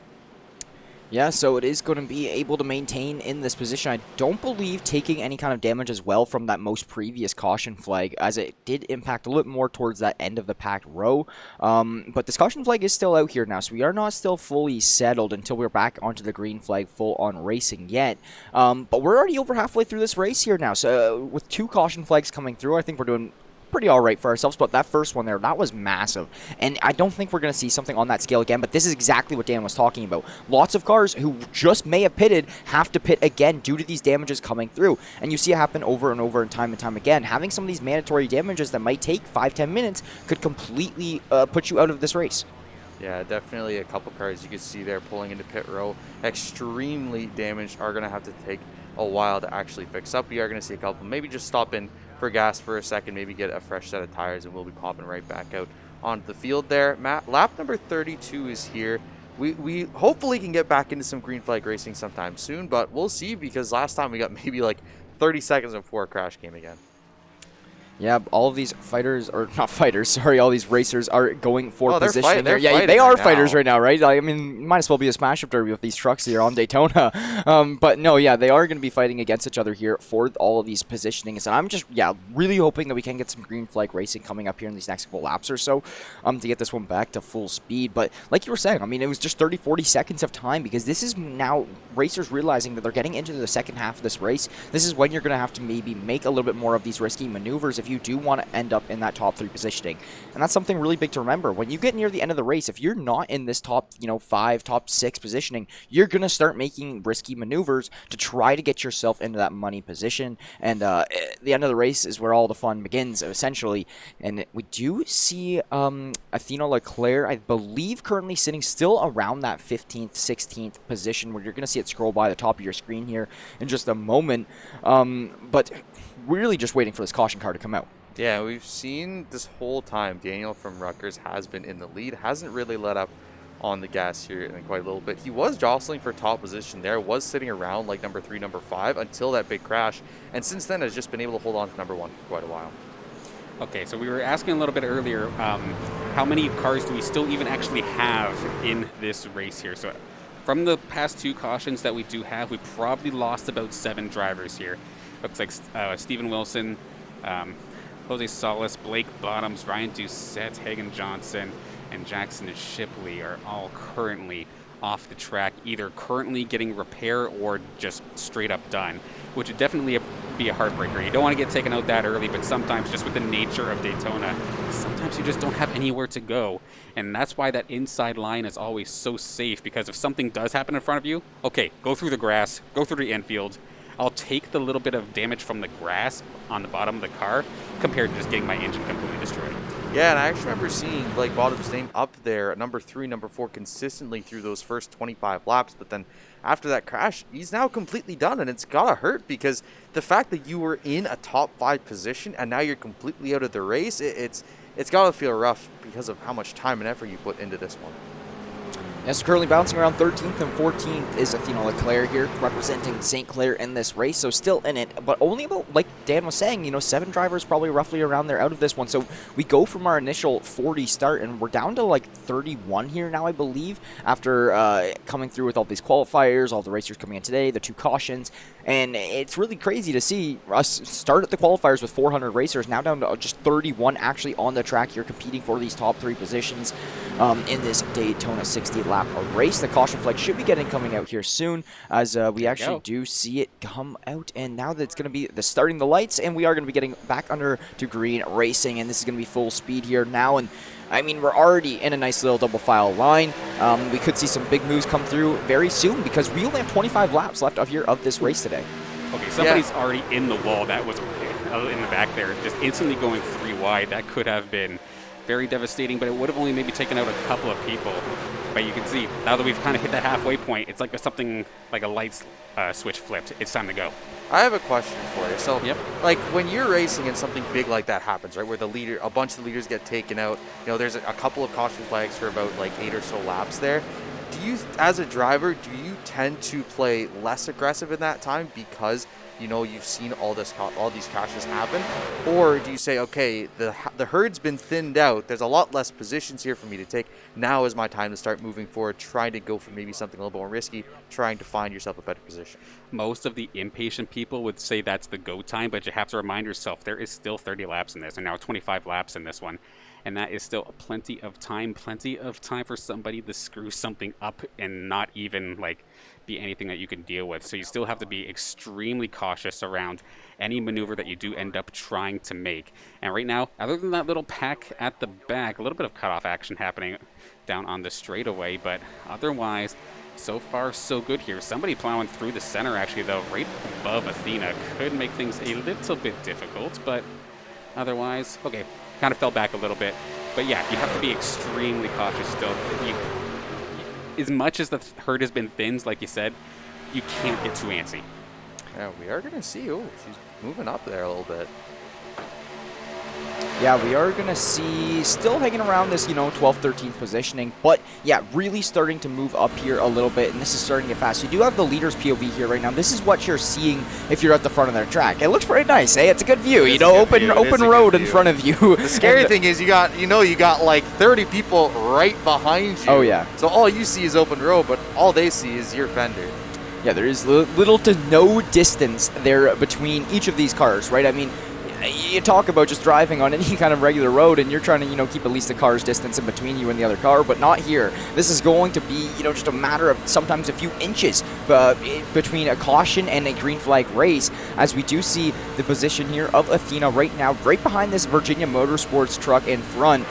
Yeah, so it is going to be able to maintain in this position. I don't believe taking any kind of damage as well from that most previous caution flag, as it did impact a little bit more towards that end of the packed row. But this caution flag is still out here now, so we are not still fully settled until we're back onto the green flag full-on racing yet. But we're already over halfway through this race here now, so with 2 caution flags coming through, I think we're doing pretty all right for ourselves. But that first one there, that was massive, and I don't think we're going to see something on that scale again. But this is exactly what Dan was talking about. Lots of cars who just may have pitted have to pit again due to these damages coming through, and you see it happen over and over and time again. Having some of these mandatory damages that might take 5-10 minutes could completely put you out of this race. Yeah, definitely a couple cars you can see there pulling into pit row, extremely damaged, are going to have to take a while to actually fix up. We are going to see a couple maybe just stop in for gas for a second, maybe get a fresh set of tires, and we'll be popping right back out onto the field there. Lap number 32 is here. we hopefully can get back into some green flag racing sometime soon, but we'll see, because last time we got maybe like 30 seconds before a crash came again. Yeah, all of these fighters, or not fighters, sorry, all these racers are going for Oh, they're positioning they're here. Yeah, fighting they are right fighters now. right now, right? I mean, might as well be a smash-up derby with these trucks here on Daytona. But no, yeah, they are going to be fighting against each other here for all of these positionings. And I'm just, yeah, really hoping that we can get some green flag racing coming up here in these next couple laps or so to get this one back to full speed. But like you were saying, I mean, it was just 30, 40 seconds of time, because this is now racers realizing that they're getting into the second half of this race. This is when you're going to have to maybe make a little bit more of these risky maneuvers if you do want to end up in that top 3 positioning. And that's something really big to remember. When you get near the end of the race, if you're not in this top, 5, top 6 positioning, you're going to start making risky maneuvers to try to get yourself into that money position. And the end of the race is where all the fun begins, essentially. And we do see Athena Leclerc, I believe, currently sitting still around that 15th, 16th position, where you're going to see it scroll by the top of your screen here in just a moment. But really just waiting for this caution car to come out. Yeah, we've seen this whole time Daniel from Rutgers has been in the lead, hasn't really let up on the gas here in quite a little bit. He was jostling for top position there, was sitting around like number 3, number 5 until that big crash, and since then has just been able to hold on to number 1 for quite a while. Okay, so we were asking a little bit earlier, how many cars do we still even actually have in this race here? So from the past 2 cautions that we do have, we probably lost about 7 drivers here. Looks like Steven Wilson, Jose Salas, Blake Bottoms, Ryan Doucette, Hagan Johnson, and Jackson Shipley are all currently off the track, either currently getting repair or just straight up done, which would definitely be a heartbreaker. You don't want to get taken out that early, but sometimes just with the nature of Daytona, sometimes you just don't have anywhere to go. And that's why that inside line is always so safe, because if something does happen in front of you, okay, go through the grass, go through the infield. I'll take the little bit of damage from the grass on the bottom of the car compared to just getting my engine completely destroyed. Yeah, and I actually remember seeing Blake Bottom's name up there at number 3, number 4 consistently through those first 25 laps, but then after that crash, he's now completely done, and it's gotta hurt, because the fact that you were in a top 5 position and now you're completely out of the race, it's gotta feel rough because of how much time and effort you put into this one. Yes, currently bouncing around 13th and 14th is Athena Leclerc here, representing St. Clair in this race, so still in it, but only about, like Dan was saying, 7 drivers probably roughly around there out of this one. So we go from our initial 40 start, and we're down to like 31 here now, I believe, after coming through with all these qualifiers, all the racers coming in today, the 2 cautions, and it's really crazy to see us start at the qualifiers with 400 racers, now down to just 31 actually on the track here competing for these top 3 positions in this Daytona 60 lap race. The caution flag should be coming out here soon, as we actually do see it come out, and now that it's going to be starting the lights, and we are going to be getting back under to green racing, and this is going to be full speed here now. And I mean, we're already in a nice little double file line. We could see some big moves come through very soon, because we only have 25 laps left of this race today. Okay, somebody's already in the wall. That was in the back there, just instantly going 3 wide. That could have been very devastating, but it would have only maybe taken out a couple of people. But you can see, now that we've kind of hit the halfway point, it's like something like a light switch flipped. It's time to go. I have a question for you. So, Yep. like, when you're racing and something big like that happens, right, where a bunch of the leaders get taken out, there's a couple of caution flags for about like 8 or so laps there. Do you, as a driver, tend to play less aggressive in that time because you've seen all these crashes happen, or do you say, okay, the herd's been thinned out, there's a lot less positions here for me to take, now is my time to start moving forward, trying to go for maybe something a little more risky, trying to find yourself a better position? Most of the impatient people would say that's the go time, but you have to remind yourself there is still 30 laps in this, and now 25 laps in this one. And that is still plenty of time for somebody to screw something up and not even be anything that you can deal with. So you still have to be extremely cautious around any maneuver that you do end up trying to make. And right now, other than that little pack at the back, a little bit of cutoff action happening down on the straightaway, but otherwise, so far so good here. Somebody plowing through the center actually, though, right above Athena, could make things a little bit difficult, but otherwise, okay, kind of fell back a little bit. But yeah, you have to be extremely cautious still. As much as the herd has been thinned, like you said, you can't get too antsy. Yeah, we are going to see. Oh, she's moving up there a little bit. Yeah, we are going to see still hanging around this, 12, 13 positioning. But, yeah, really starting to move up here a little bit, and this is starting to get fast. You do have the leader's POV here right now. This is what you're seeing if you're at the front of their track. It looks pretty nice, eh? It's a good view, open road in front of you. The scary thing is you got like 30 people right behind you. Oh, yeah. So all you see is open road, but all they see is your fender. Yeah, there is little to no distance there between each of these cars, right? I mean, you talk about just driving on any kind of regular road and you're trying to, keep at least a car's distance in between you and the other car, but not here. This is going to be, just a matter of sometimes a few inches between a caution and a green flag race, as we do see the position here of Athena right now, right behind this Virginia Motorsports truck in front.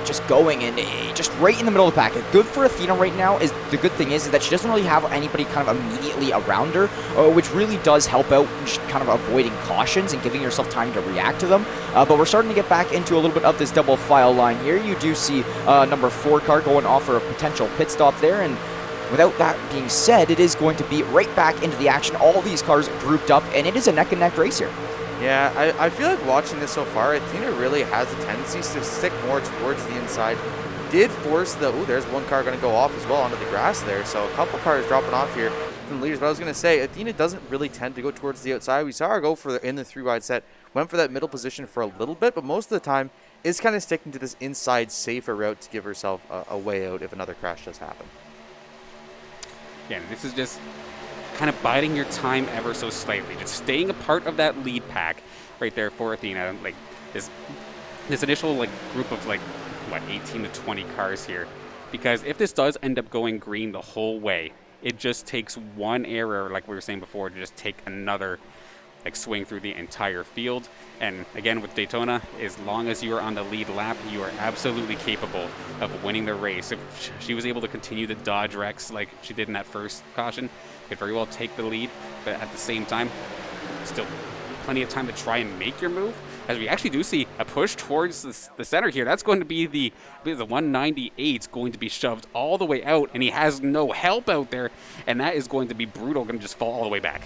Just going and just right in the middle of the pack. Good for Athena right now is the good thing is that she doesn't really have anybody kind of immediately around her, which really does help out just kind of avoiding cautions and giving yourself time to react to them. But we're starting to get back into a little bit of this double file line here. You do see number 4 car going off for a potential pit stop there, and without that being said, it is going to be right back into the action. All these cars grouped up, and it is a neck-and-neck race here. Yeah, I feel like watching this so far, Athena really has a tendency to stick more towards the inside. Did force there's one car going to go off as well onto the grass there, so a couple cars dropping off here from the leaders. But I was going to say, Athena doesn't really tend to go towards the outside. We saw her go in the 3-wide set, went for that middle position for a little bit, but most of the time is kind of sticking to this inside safer route to give herself a way out if another crash does happen. Yeah, this is just kind of biding your time ever so slightly, just staying a part of that lead pack right there for Athena. Like this initial group of 18 to 20 cars here, because if this does end up going green the whole way, it just takes one error, like we were saying before, to just take another swing through the entire field. And again, with Daytona, as long as you are on the lead lap, you are absolutely capable of winning the race. If she was able to continue to dodge wrecks like she did in that first caution, could very well take the lead, but at the same time, still plenty of time to try and make your move, as we actually do see a push towards the center here. That's going to be the 198 going to be shoved all the way out, and he has no help out there, and that is going to be brutal, going to just fall all the way back.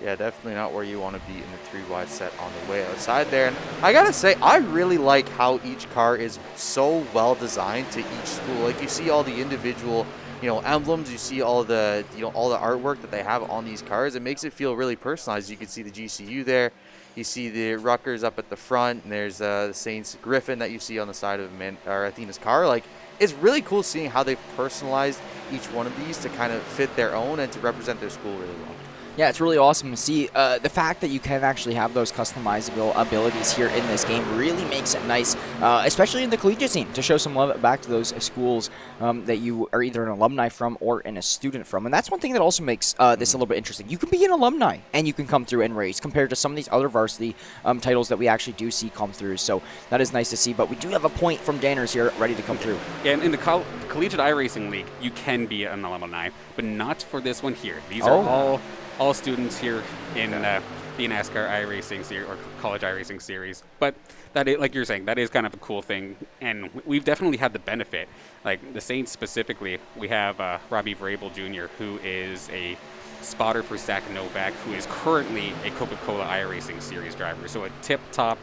Yeah, definitely not where you want to be in the 3-wide set on the way outside there. And I gotta say, I really like how each car is so well designed to each school. Like, you see all the individual, emblems, you see all the, all the artwork that they have on these cars. It makes it feel really personalized. You can see the GCU there. You see the Rutgers up at the front, and there's the Saints Griffin that you see on the side of Athena's car. Like, it's really cool seeing how they've personalized each one of these to kind of fit their own and to represent their school really well. Yeah, it's really awesome to see. The fact that you can actually have those customizable abilities here in this game really makes it nice, especially in the collegiate scene, to show some love back to those schools that you are either an alumni from or a student from. And that's one thing that also makes this a little bit interesting. You can be an alumni and you can come through and race compared to some of these other varsity titles that we actually do see come through. So that is nice to see. But we do have a point from Danners here ready to come through. Yeah, and in the Collegiate iRacing League, you can be an alumni, but not for this one here. These are all students here in the eNASCAR iRacing series or college iRacing series. But that is, like you're saying, that is kind of a cool thing, and we've definitely had the benefit. Like the Saints specifically, we have Robbie Vrabel Jr., who is a spotter for Zach Novak, who is currently a Coca-Cola iRacing series driver. So a tip-top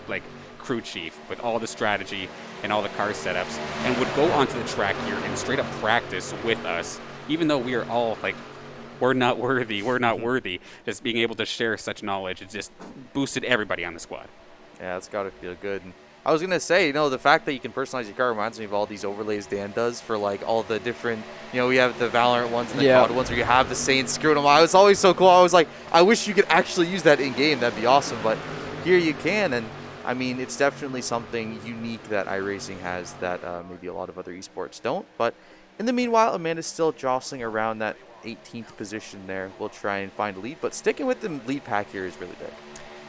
crew chief with all the strategy and all the car setups, and would go onto the track here and straight up practice with us, even though we are all we're not worthy. Just being able to share such knowledge, it just boosted everybody on the squad. Yeah, it's got to feel good. And I was going to say, the fact that you can personalize your car reminds me of all these overlays Dan does for all the different, we have the Valorant ones and the COD ones where you have the Saints screwing them on. It's always so cool. I was like, I wish you could actually use that in game. That'd be awesome. But here you can. And I mean, it's definitely something unique that iRacing has that maybe a lot of other esports don't. But in the meanwhile, Amanda's still jostling around that 18th position there. We'll try and find a lead, but sticking with the lead pack here is really big.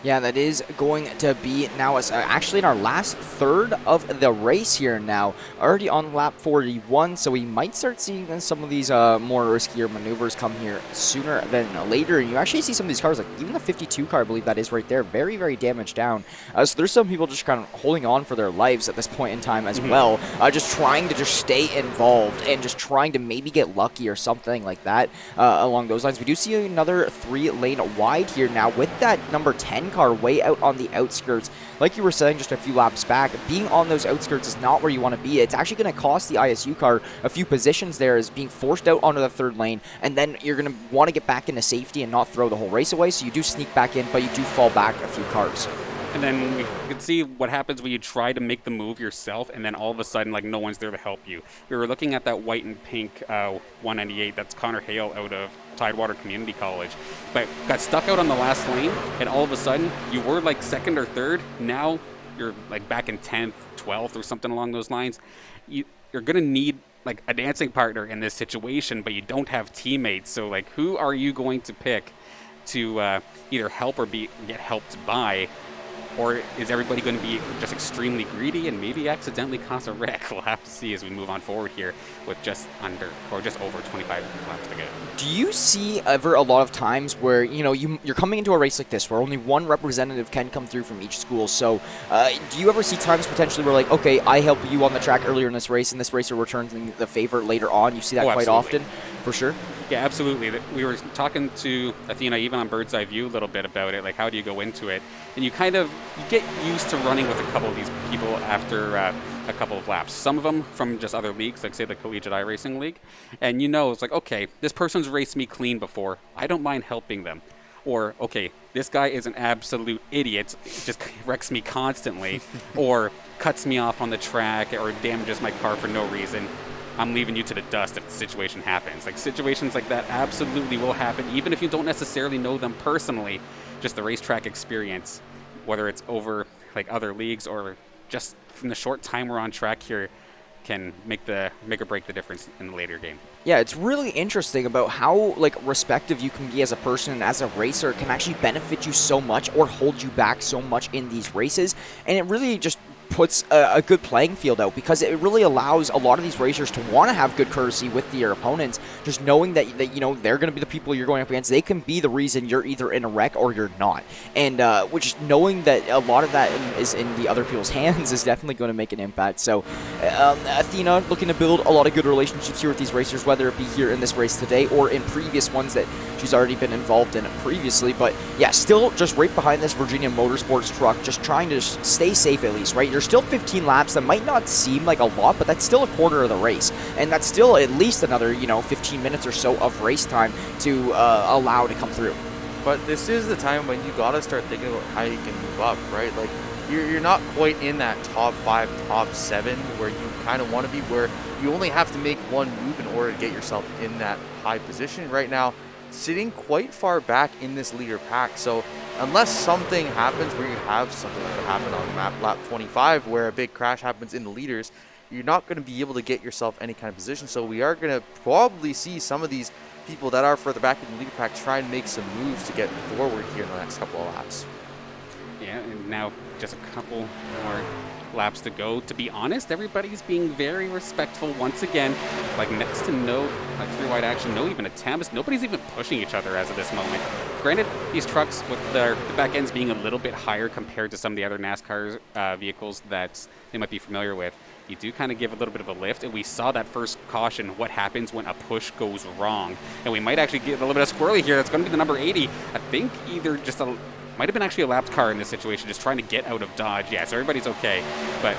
Yeah, that is going to be now actually in our last third of the race here now. Already on lap 41, so we might start seeing some of these more riskier maneuvers come here sooner than later. And you actually see some of these cars, like even the 52 car, I believe that is right there, very, very damaged down. So there's some people just kind of holding on for their lives at this point in time as well, just trying to just stay involved and just trying to maybe get lucky or something like that along those lines. We do see another 3-lane wide here now with that number 10 one car way out on the outskirts. Like you were saying just a few laps back, being on those outskirts is not where you want to be. It's actually going to cost the ISU car a few positions there, as being forced out onto the third lane, and then you're going to want to get back into safety and not throw the whole race away, so you do sneak back in, but you do fall back a few cars. And then you can see what happens when you try to make the move yourself, and then all of a sudden, like, no one's there to help you. We were looking at that white and pink 198. That's Connor Hale out of Tidewater Community College, but got stuck out on the last lane, and all of a sudden, you were like second or third. Now you're like back in 10th, 12th, or something along those lines. You're going to need like a dancing partner in this situation, but you don't have teammates. So like, who are you going to pick to either help or get helped by? Or is everybody going to be just extremely greedy and maybe accidentally cause a wreck? We'll have to see as we move on forward here with just under or just over 25 laps to go. Do you see ever a lot of times where, you know, you're coming into a race like this where only one representative can come through from each school? So do you ever see times potentially where, like, okay, I help you on the track earlier in this race and this racer returns the favor later on? You see that quite often, for sure? Yeah, absolutely. We were talking to Athena even on Bird's Eye View a little bit about it, like how do you go into it? And you kind of get used to running with a couple of these people after a couple of laps. Some of them from just other leagues, like say the Collegiate iRacing League. And you know, it's like, okay, this person's raced me clean before. I don't mind helping them. Or, okay, this guy is an absolute idiot, just wrecks me constantly, or cuts me off on the track, or damages my car for no reason. I'm leaving you to the dust if the situation happens. Like, situations like that absolutely will happen, even if you don't necessarily know them personally. Just the racetrack experience, whether it's over like other leagues or just from the short time we're on track here, can make or break the difference in the later game. Yeah, it's really interesting about how, like, respective you can be as a person and as a racer can actually benefit you so much or hold you back so much in these races. And it really just puts a good playing field out, because it really allows a lot of these racers to want to have good courtesy with their opponents, just knowing that you know, they're going to be the people you're going up against. They can be the reason you're either in a wreck or you're not, and which, knowing that a lot of that is in the other people's hands, is definitely going to make an impact. So Athena looking to build a lot of good relationships here with these racers, whether it be here in this race today or in previous ones that she's already been involved in previously. But yeah, still just right behind this Virginia Motorsports truck, just trying to stay safe at least, right? You're still 15 laps. That might not seem like a lot, but that's still a quarter of the race, and that's still at least another, you know, 15 minutes or so of race time to allow to come through. But this is the time when you got to start thinking about how you can move up, right? Like, you're not quite in that top 5, top 7 where you kind of want to be, where you only have to make one move in order to get yourself in that high position. Right now, sitting quite far back in this leader pack. So unless something happens where you have something like that happen on lap 25 where a big crash happens in the leaders, you're not going to be able to get yourself any kind of position. So we are going to probably see some of these people that are further back in the leader pack try and make some moves to get forward here in the next couple of laps. Yeah, and now just a couple more laps to go. To be honest, everybody's being very respectful once again. Like, next to no like three-wide action, no even attempts. Nobody's even pushing each other as of this moment. Granted, these trucks with the back ends being a little bit higher compared to some of the other NASCAR vehicles that they might be familiar with, you do kind of give a little bit of a lift, and we saw that first caution, what happens when a push goes wrong. And we might actually get a little bit of squirrely here. That's going to be the number 80. I think either just might have been actually a lapped car in this situation, just trying to get out of Dodge. Yeah, so everybody's okay. But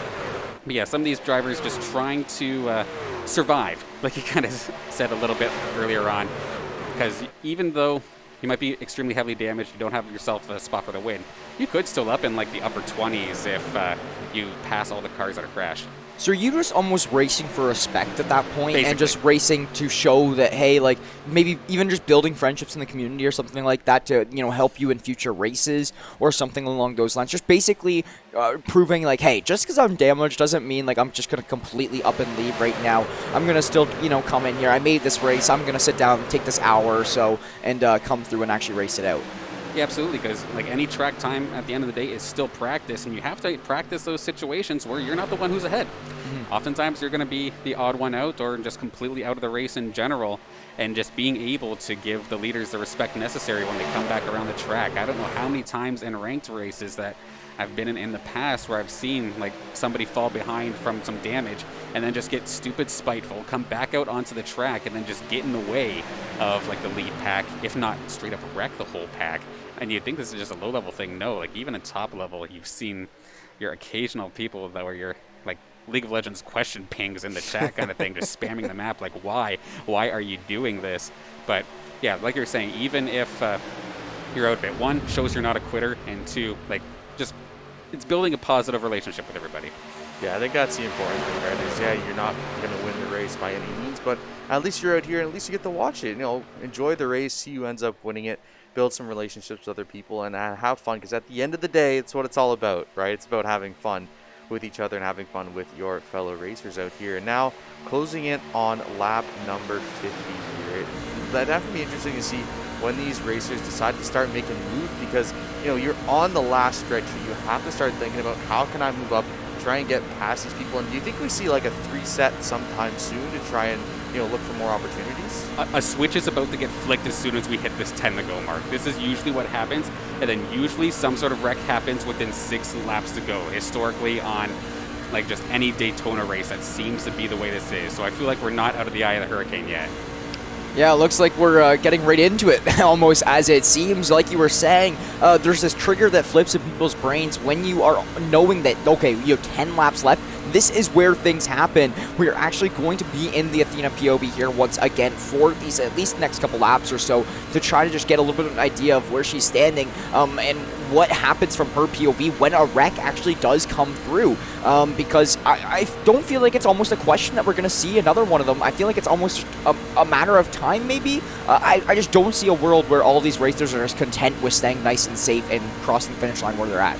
yeah, some of these drivers just trying to survive, like you kind of said a little bit earlier on. Because even though you might be extremely heavily damaged, you don't have yourself a spot for the win, you could still up in like the upper 20s if you pass all the cars that are crashed. So you're just almost racing for respect at that point, Basically. and just racing to show that, hey, like, maybe even just building friendships in the community or something like that to, you know, help you in future races or something along those lines. Just basically proving, like, hey, just because I'm damaged doesn't mean, like, I'm just going to completely up and leave right now. I'm going to still, you know, come in here. I made this race. I'm going to sit down and take this hour or so and come through and actually race it out. Yeah, absolutely, because like any track time at the end of the day is still practice, and you have to practice those situations where you're not the one who's ahead. Mm-hmm. Oftentimes you're going to be the odd one out or just completely out of the race in general, and just being able to give the leaders the respect necessary when they come back around the track. I don't know how many times in ranked races that have been in the past where I've seen like somebody fall behind from some damage and then just get stupid spiteful, come back out onto the track and then just get in the way of like the lead pack, if not straight up wreck the whole pack. And you'd think this is just a low level thing. No, like even at top level, you've seen your occasional people that were your like League of Legends question pings in the chat kind of thing, just spamming the map like, why are you doing this? But yeah, like you're saying, even if your outfit, one, shows you're not a quitter, and two, like, just, it's building a positive relationship with everybody. Yeah, I think that's the important thing, right? Is, yeah, you're not going to win the race by any means, but at least you're out here and at least you get to watch it. You know, enjoy the race, see who ends up winning it, build some relationships with other people, and have fun, because at the end of the day, it's what it's all about, right? It's about having fun with each other and having fun with your fellow racers out here. And now, closing in on lap number 50 here. That'd have to be interesting to see when these racers decide to start making moves, because, you know, you're on the last stretch here. You have to start thinking about, how can I move up, try and get past these people? And do you think we see like a 3-set sometime soon to try and, you know, look for more opportunities? A switch is about to get flicked as soon as we hit this 10 to go mark. This is usually what happens, and then usually some sort of wreck happens within 6 laps to go. Historically, on like just any Daytona race, that seems to be the way this is. So I feel like we're not out of the eye of the hurricane yet. Yeah, it looks like we're getting right into it, almost as it seems. Like you were saying, there's this trigger that flips in people's brains when you are knowing that, okay, you have 10 laps left. This is where things happen. We're actually going to be in the Athena POV here once again for these at least next couple laps or so, to try to just get a little bit of an idea of where she's standing and what happens from her POV when a wreck actually does come through. Because I don't feel like it's almost a question that we're going to see another one of them. I feel like it's almost a matter of time, maybe. I just don't see a world where all these racers are just content with staying nice and safe and crossing the finish line where they're at.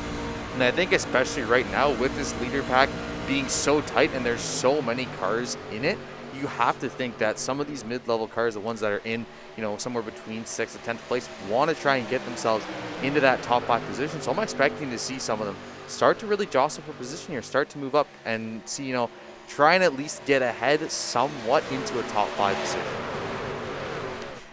And I think especially right now with this leader pack being so tight and there's so many cars in it, you have to think that some of these mid-level cars, the ones that are in, you know, somewhere between 6th and 10th place, want to try and get themselves into that top 5 position. So I'm expecting to see some of them start to really jostle for position here, start to move up and see, you know, try and at least get ahead somewhat into a top 5 position.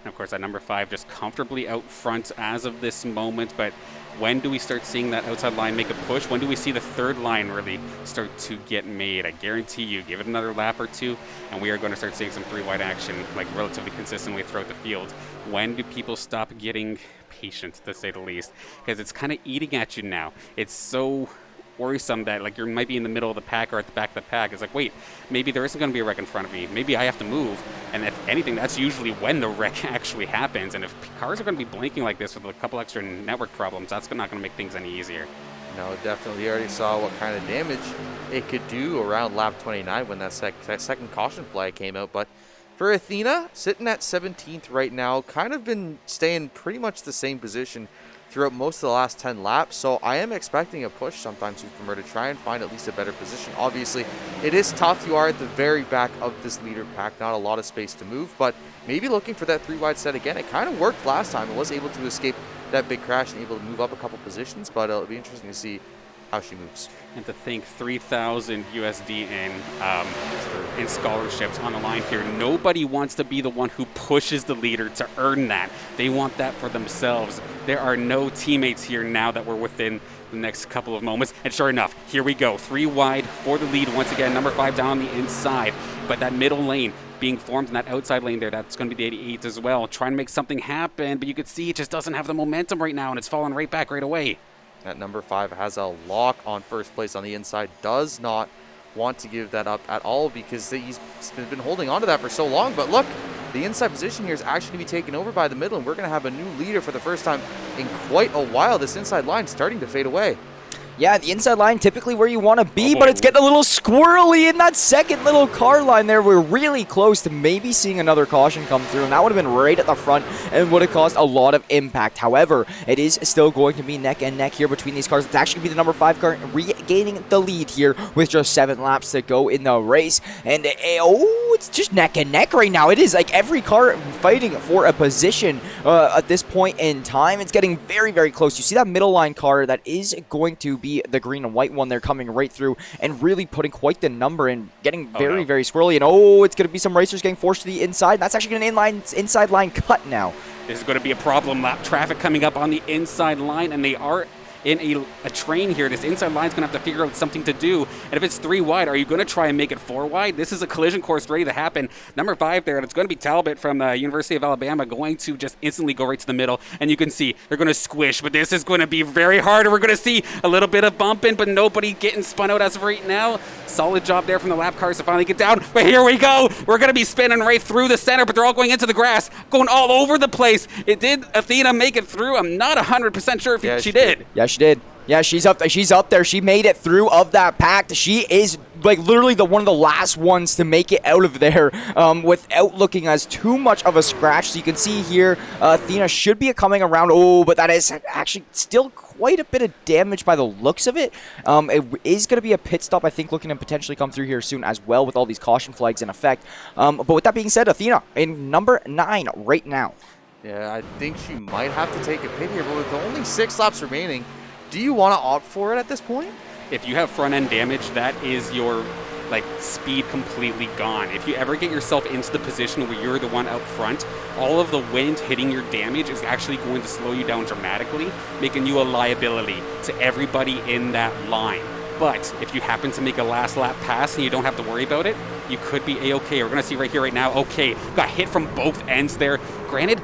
And of course, that number 5 just comfortably out front as of this moment. But when do we start seeing that outside line make a push? When do we see the third line really start to get made? I guarantee you, give it another lap or two, and we are going to start seeing some 3-wide action like relatively consistently throughout the field. When do people stop getting patient, to say the least? Because it's kind of eating at you now. It's so worrisome that like you might be in the middle of the pack or at the back of the pack. It's like, wait, maybe there isn't going to be a wreck in front of me. Maybe I have to move. And if anything, that's usually when the wreck actually happens. And if cars are going to be blinking like this with a couple extra network problems, that's not going to make things any easier. No, definitely. You already saw what kind of damage it could do around lap 29 when that second caution flag came out. But for Athena, sitting at 17th right now, kind of been staying pretty much the same position throughout most of the last 10 laps, so I am expecting a push sometime soon from her to try and find at least a better position. Obviously, it is tough. You are at the very back of this leader pack, not a lot of space to move, but maybe looking for that 3-wide set again. It kind of worked last time. It was able to escape that big crash and able to move up a couple positions, but it'll be interesting to see how she moves. And to think 3,000 USD in scholarships on the line here. Nobody wants to be the one who pushes the leader to earn that. They want that for themselves. There are no teammates here now that were within the next couple of moments. And sure enough, here we go. 3 wide for the lead once again. Number 5 down on the inside. But that middle lane being formed in that outside lane there, that's going to be the 88 as well. Trying to make something happen, but you can see it just doesn't have the momentum right now, and it's falling right back right away. That number 5 has a lock on first place on the inside, does not want to give that up at all because he's been holding on to that for so long. But look, the inside position here is actually going to be taken over by the middle, and we're going to have a new leader for the first time in quite a while. This inside line starting to fade away. Yeah, the inside line typically where you want to be, but it's getting a little squirrely in that second little car line there. We're really close to maybe seeing another caution come through, and that would have been right at the front and would have caused a lot of impact. However, it is still going to be neck and neck here between these cars. It's actually going to be the number 5 car regaining the lead here with just 7 laps to go in the race. And, it's just neck and neck right now. It is like every car fighting for a position at this point in time. It's getting very, very close. You see that middle line car that is going to be the green and white one. They're coming right through and really putting quite the number and getting very, very squirrely. And it's going to be some racers getting forced to the inside. That's actually an inside line cut now. This is going to be a problem lap. Traffic coming up on the inside line, and they are in a train here. This inside line's going to have to figure out something to do. And if it's 3 wide, are you going to try and make it 4 wide? This is a collision course ready to happen. Number 5 there, and it's going to be Talbot from the University of Alabama going to just instantly go right to the middle. And you can see they're going to squish, but this is going to be very hard. And we're going to see a little bit of bumping, but nobody getting spun out as of right now. Solid job there from the lap cars to finally get down. But here we go. We're going to be spinning right through the center, but they're all going into the grass, going all over the place. Did Athena make it through? I'm not 100% sure if she did. Yeah, she did. Yeah, she's up there. She's up there. She made it through of that pack. She is like literally one of the last ones to make it out of there without looking as too much of a scratch. So you can see here, Athena should be coming around. Oh, but that is actually still quite a bit of damage by the looks of it. It is going to be a pit stop, I think, looking to potentially come through here soon as well with all these caution flags in effect. But with that being said, Athena in number 9 right now. Yeah, I think she might have to take a pit here, but with only 6 laps remaining, do you want to opt for it at this point? If you have front end damage, that is your speed completely gone. If you ever get yourself into the position where you're the one out front, all of the wind hitting your damage is actually going to slow you down dramatically, making you a liability to everybody in that line. But if you happen to make a last lap pass and you don't have to worry about it, you could be A-okay. We're going to see right here, right now, okay, got hit from both ends there. Granted,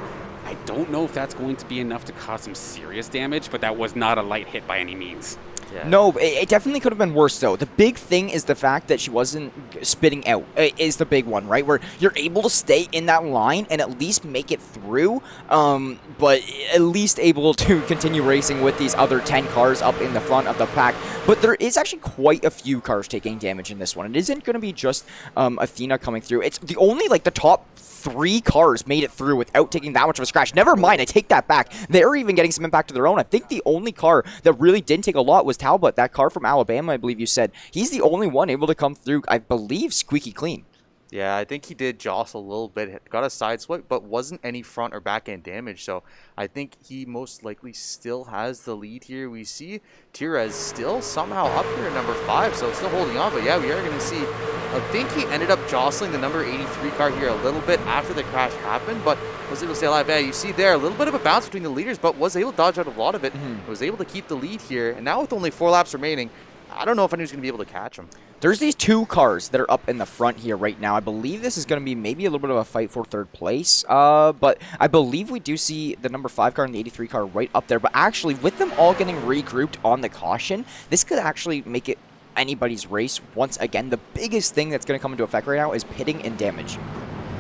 I don't know if that's going to be enough to cause some serious damage, but that was not a light hit by any means. Yeah. No, it definitely could have been worse, though. The big thing is the fact that she wasn't spitting out is the big one, right? Where you're able to stay in that line and at least make it through, but at least able to continue racing with these other 10 cars up in the front of the pack. But there is actually quite a few cars taking damage in this one. It isn't going to be just Athena coming through. It's the only, the top 3 cars made it through without taking that much of a scratch. Never mind, I take that back. They're even getting some impact of their own. I think the only car that really didn't take a lot was Talbot, that car from Alabama, I believe you said. He's the only one able to come through, I believe, squeaky clean. Yeah, I think he did jostle a little bit, got a side swipe, but wasn't any front or back end damage. So I think he most likely still has the lead here. We see Tirez still somehow up here at number 5, so still holding on. But yeah, we are going to see, I think he ended up jostling the number 83 car here a little bit after the crash happened, but was able to stay alive. Yeah, you see there a little bit of a bounce between the leaders, but was able to dodge out a lot of it. Was able to keep the lead here. And now with only 4 laps remaining, I don't know if anyone's going to be able to catch him. There's these 2 cars that are up in the front here right now. I believe this is going to be maybe a little bit of a fight for 3rd place. But I believe we do see the number 5 car and the 83 car right up there. But actually, with them all getting regrouped on the caution, this could actually make it anybody's race once again. The biggest thing that's going to come into effect right now is pitting and damage.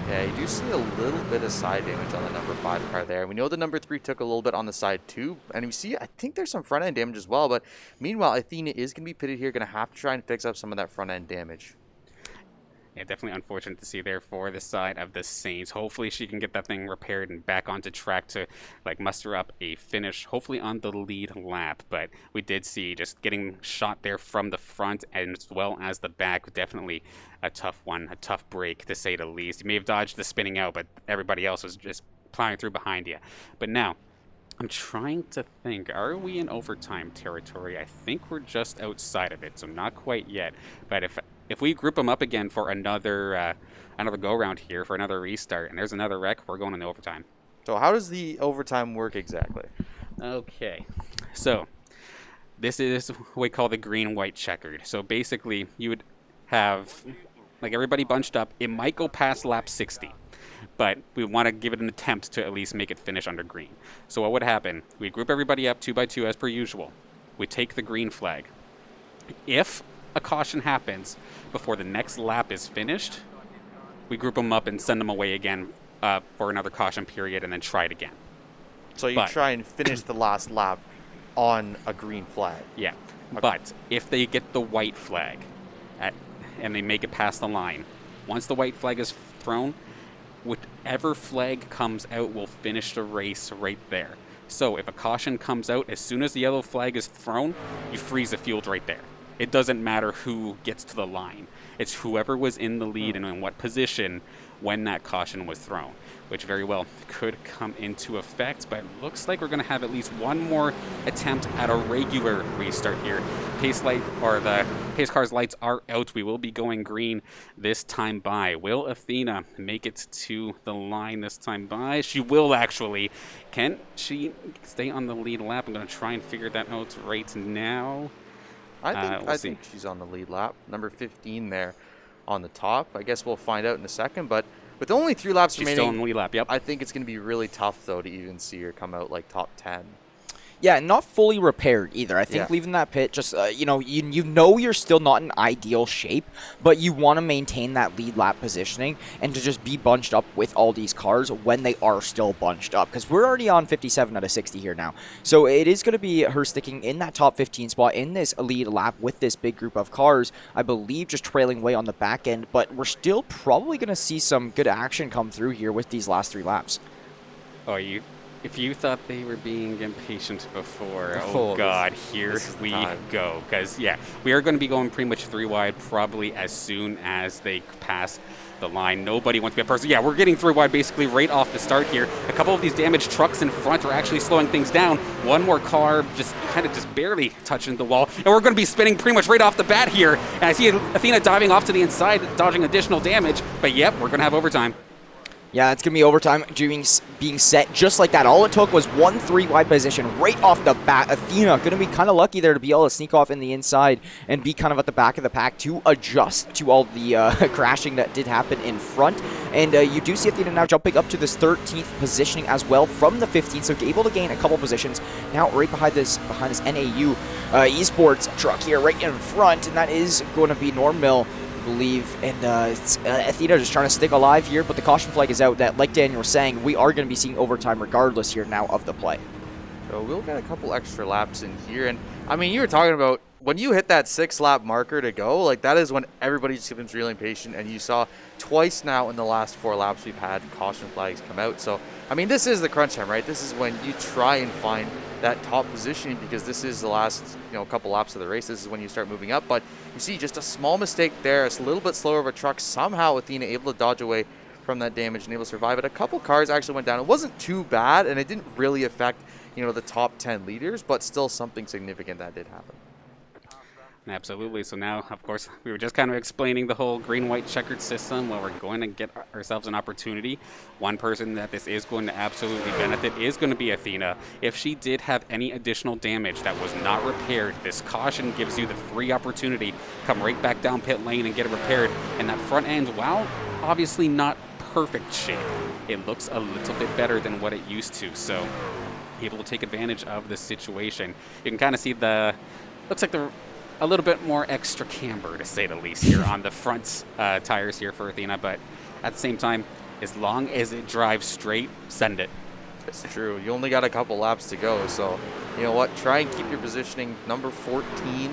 Yeah, you do see a little bit of side damage on the number 5 car there. We know the number 3 took a little bit on the side too, and we see, I think there's some front end damage as well, but meanwhile, Athena is going to be pitted here, going to have to try and fix up some of that front end damage. Yeah, definitely unfortunate to see there for the side of the Saints. Hopefully she can get that thing repaired and back onto track to muster up a finish, hopefully on the lead lap. But we did see just getting shot there from the front as well as the back. Definitely a tough one, a tough break to say the least. You may have dodged the spinning out, but everybody else was just plowing through behind you. But now, I'm trying to think, are we in overtime territory? I think we're just outside of it, so not quite yet. But if we group them up again for another go-round here, for another restart, and there's another wreck, we're going into overtime. So how does the overtime work exactly? Okay, so this is what we call the green-white checkered. So basically, you would have everybody bunched up. It might go past lap 60. But we want to give it an attempt to at least make it finish under green. So what would happen? We'd group everybody up 2 by 2 as per usual. We take the green flag. If a caution happens before the next lap is finished, we group them up and send them away again for another caution period and then try it again. So you try and finish the last lap on a green flag. Yeah, okay. But if they get the white flag and they make it past the line, once the white flag is thrown, whichever flag comes out will finish the race right there. So if a caution comes out, as soon as the yellow flag is thrown, you freeze the field right there. It doesn't matter who gets to the line. It's whoever was in the lead and in what position when that caution was thrown, which very well could come into effect. But it looks like we're going to have at least one more attempt at a regular restart here. The pace car's lights are out. We will be going green this time by. Will Athena make it to the line this time by? She will actually. Can she stay on the lead lap? I'm going to try and figure that out right now. I think she's on the lead lap. Number 15 there on the top. I guess we'll find out in a second. But with only 3 laps remaining, still on the lead lap, yep. I think it's going to be really tough, though, to even see her come out like top 10. Yeah, not fully repaired either. I think Yeah. leaving that pit, just you know you're still not in ideal shape, but you want to maintain that lead lap positioning and to just be bunched up with all these cars when they are still bunched up, because we're already on 57 out of 60 here now. So it is going to be her sticking in that top 15 spot in this lead lap with this big group of cars, I believe, just trailing way on the back end, but we're still probably going to see some good action come through here with these last 3 laps. Oh, if you thought they were being impatient before, Oh, oh God, here we go. Because, yeah, we are going to be going pretty much 3 wide probably as soon as they pass the line. Nobody wants to be a person. Yeah, we're getting 3 wide basically right off the start here. A couple of these damaged trucks in front are actually slowing things down. One more car just barely touching the wall. And we're going to be spinning pretty much right off the bat here. And I see Athena diving off to the inside, dodging additional damage. But, yep, we're going to have overtime. Yeah, it's going to be overtime being set just like that. All it took was 1 3-wide position right off the bat. Athena going to be kind of lucky there to be able to sneak off in the inside and be kind of at the back of the pack to adjust to all the crashing that did happen in front. And you do see Athena now jumping up to this 13th positioning as well from the 15th, so able to gain a couple positions. Now right behind this NAU esports truck here right in front, and that is going to be Norm Mill, believe, and it's Athena just trying to stick alive here, but the caution flag is out. That, like Daniel was saying, we are going to be seeing overtime regardless here now of the play. So we'll get a couple extra laps in here, and I mean, you were talking about when you hit that 6-lap marker to go, like that is when everybody just becomes really impatient, and you saw twice now in the last 4 laps we've had caution flags come out. So I mean, this is the crunch time, right? This is when you try and find that top positioning, because this is the last couple laps of the race. This is when you start moving up, but you see just a small mistake there. It's a little bit slower of a truck. Somehow Athena able to dodge away from that damage and able to survive it. A couple cars actually went down. It wasn't too bad, and it didn't really affect the top 10 leaders, but still something significant that did happen. Absolutely. So now, of course, we were just kind of explaining the whole green-white checkered system. Well, we're going to get ourselves an opportunity. One person that this is going to absolutely benefit is going to be Athena. If she did have any additional damage that was not repaired, this caution gives you the free opportunity to come right back down pit lane and get it repaired. And that front end, while obviously not perfect shape, it looks a little bit better than what it used to. So able to take advantage of the situation. You can kind of see looks like a little bit more extra camber, to say the least, here on the front tires here for Athena, but at the same time, as long as it drives straight, send it. It's true. You only got a couple laps to go, so you know what? Try and keep your positioning. Number 14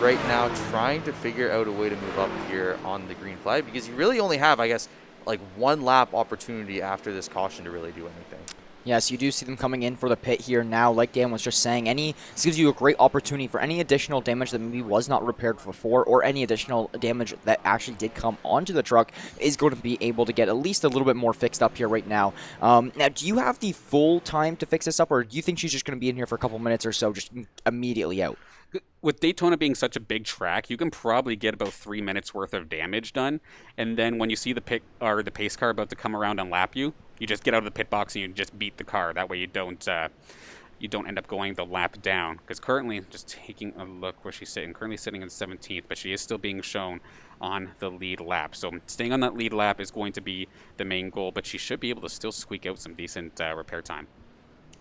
right now, trying to figure out a way to move up here on the green flag, because you really only have, I guess, like 1 lap opportunity after this caution to really do anything. Yes, you do see them coming in for the pit here now. Like Dan was just saying, this gives you a great opportunity for any additional damage that maybe was not repaired before, or any additional damage that actually did come onto the truck is going to be able to get at least a little bit more fixed up here right now. Now, do you have the full time to fix this up, or do you think she's just going to be in here for a couple minutes or so, just immediately out? With Daytona being such a big track, you can probably get about 3 minutes worth of damage done, and then when you see the pace car about to come around and lap you, you just get out of the pit box and you just beat the car. That way you don't end up going the lap down. Because currently, just taking a look where she's sitting, currently sitting in 17th, but she is still being shown on the lead lap. So staying on that lead lap is going to be the main goal, but she should be able to still squeak out some decent repair time.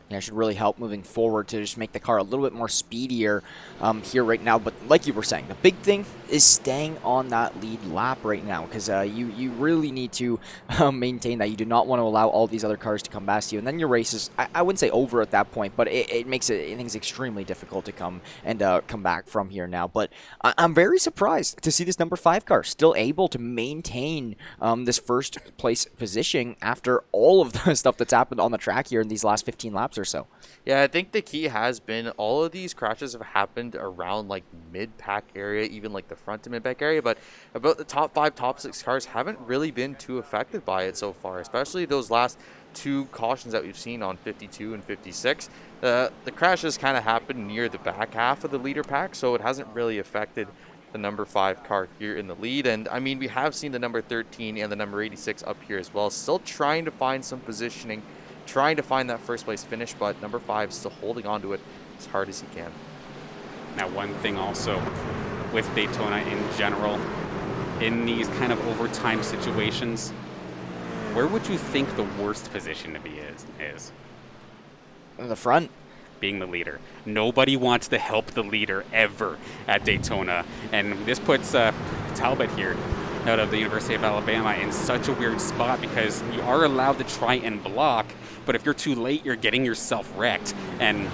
Yeah, it should really help moving forward to just make the car a little bit more speedier here right now. But like you were saying, the big thing is staying on that lead lap right now, because you really need to maintain that. You do not want to allow all these other cars to come past you. And then your race is, I wouldn't say over at that point, but it makes things extremely difficult to come back from here now. But I'm very surprised to see this number 5 car still able to maintain this first place position after all of the stuff that's happened on the track here in these last 15 laps or so. Yeah, I think the key has been all of these crashes have happened around like mid-pack area, even like the front to mid-pack area, but about the top 5, top 6 cars haven't really been too affected by it so far, especially those last 2 cautions that we've seen on 52 and 56. The crashes kind of happened near the back half of the leader pack, so it hasn't really affected the number 5 car here in the lead. And I mean, we have seen the number 13 and the number 86 up here as well, still trying to find some positioning, trying to find that first place finish, but number 5 still holding on to it as hard as he can. Now, one thing also with Daytona in general, in these kind of overtime situations, where would you think the worst position to be is? In the front. Being the leader. Nobody wants to help the leader ever at Daytona. And this puts Talbot here out of the University of Alabama in such a weird spot because you are allowed to try and block, but if you're too late, you're getting yourself wrecked. And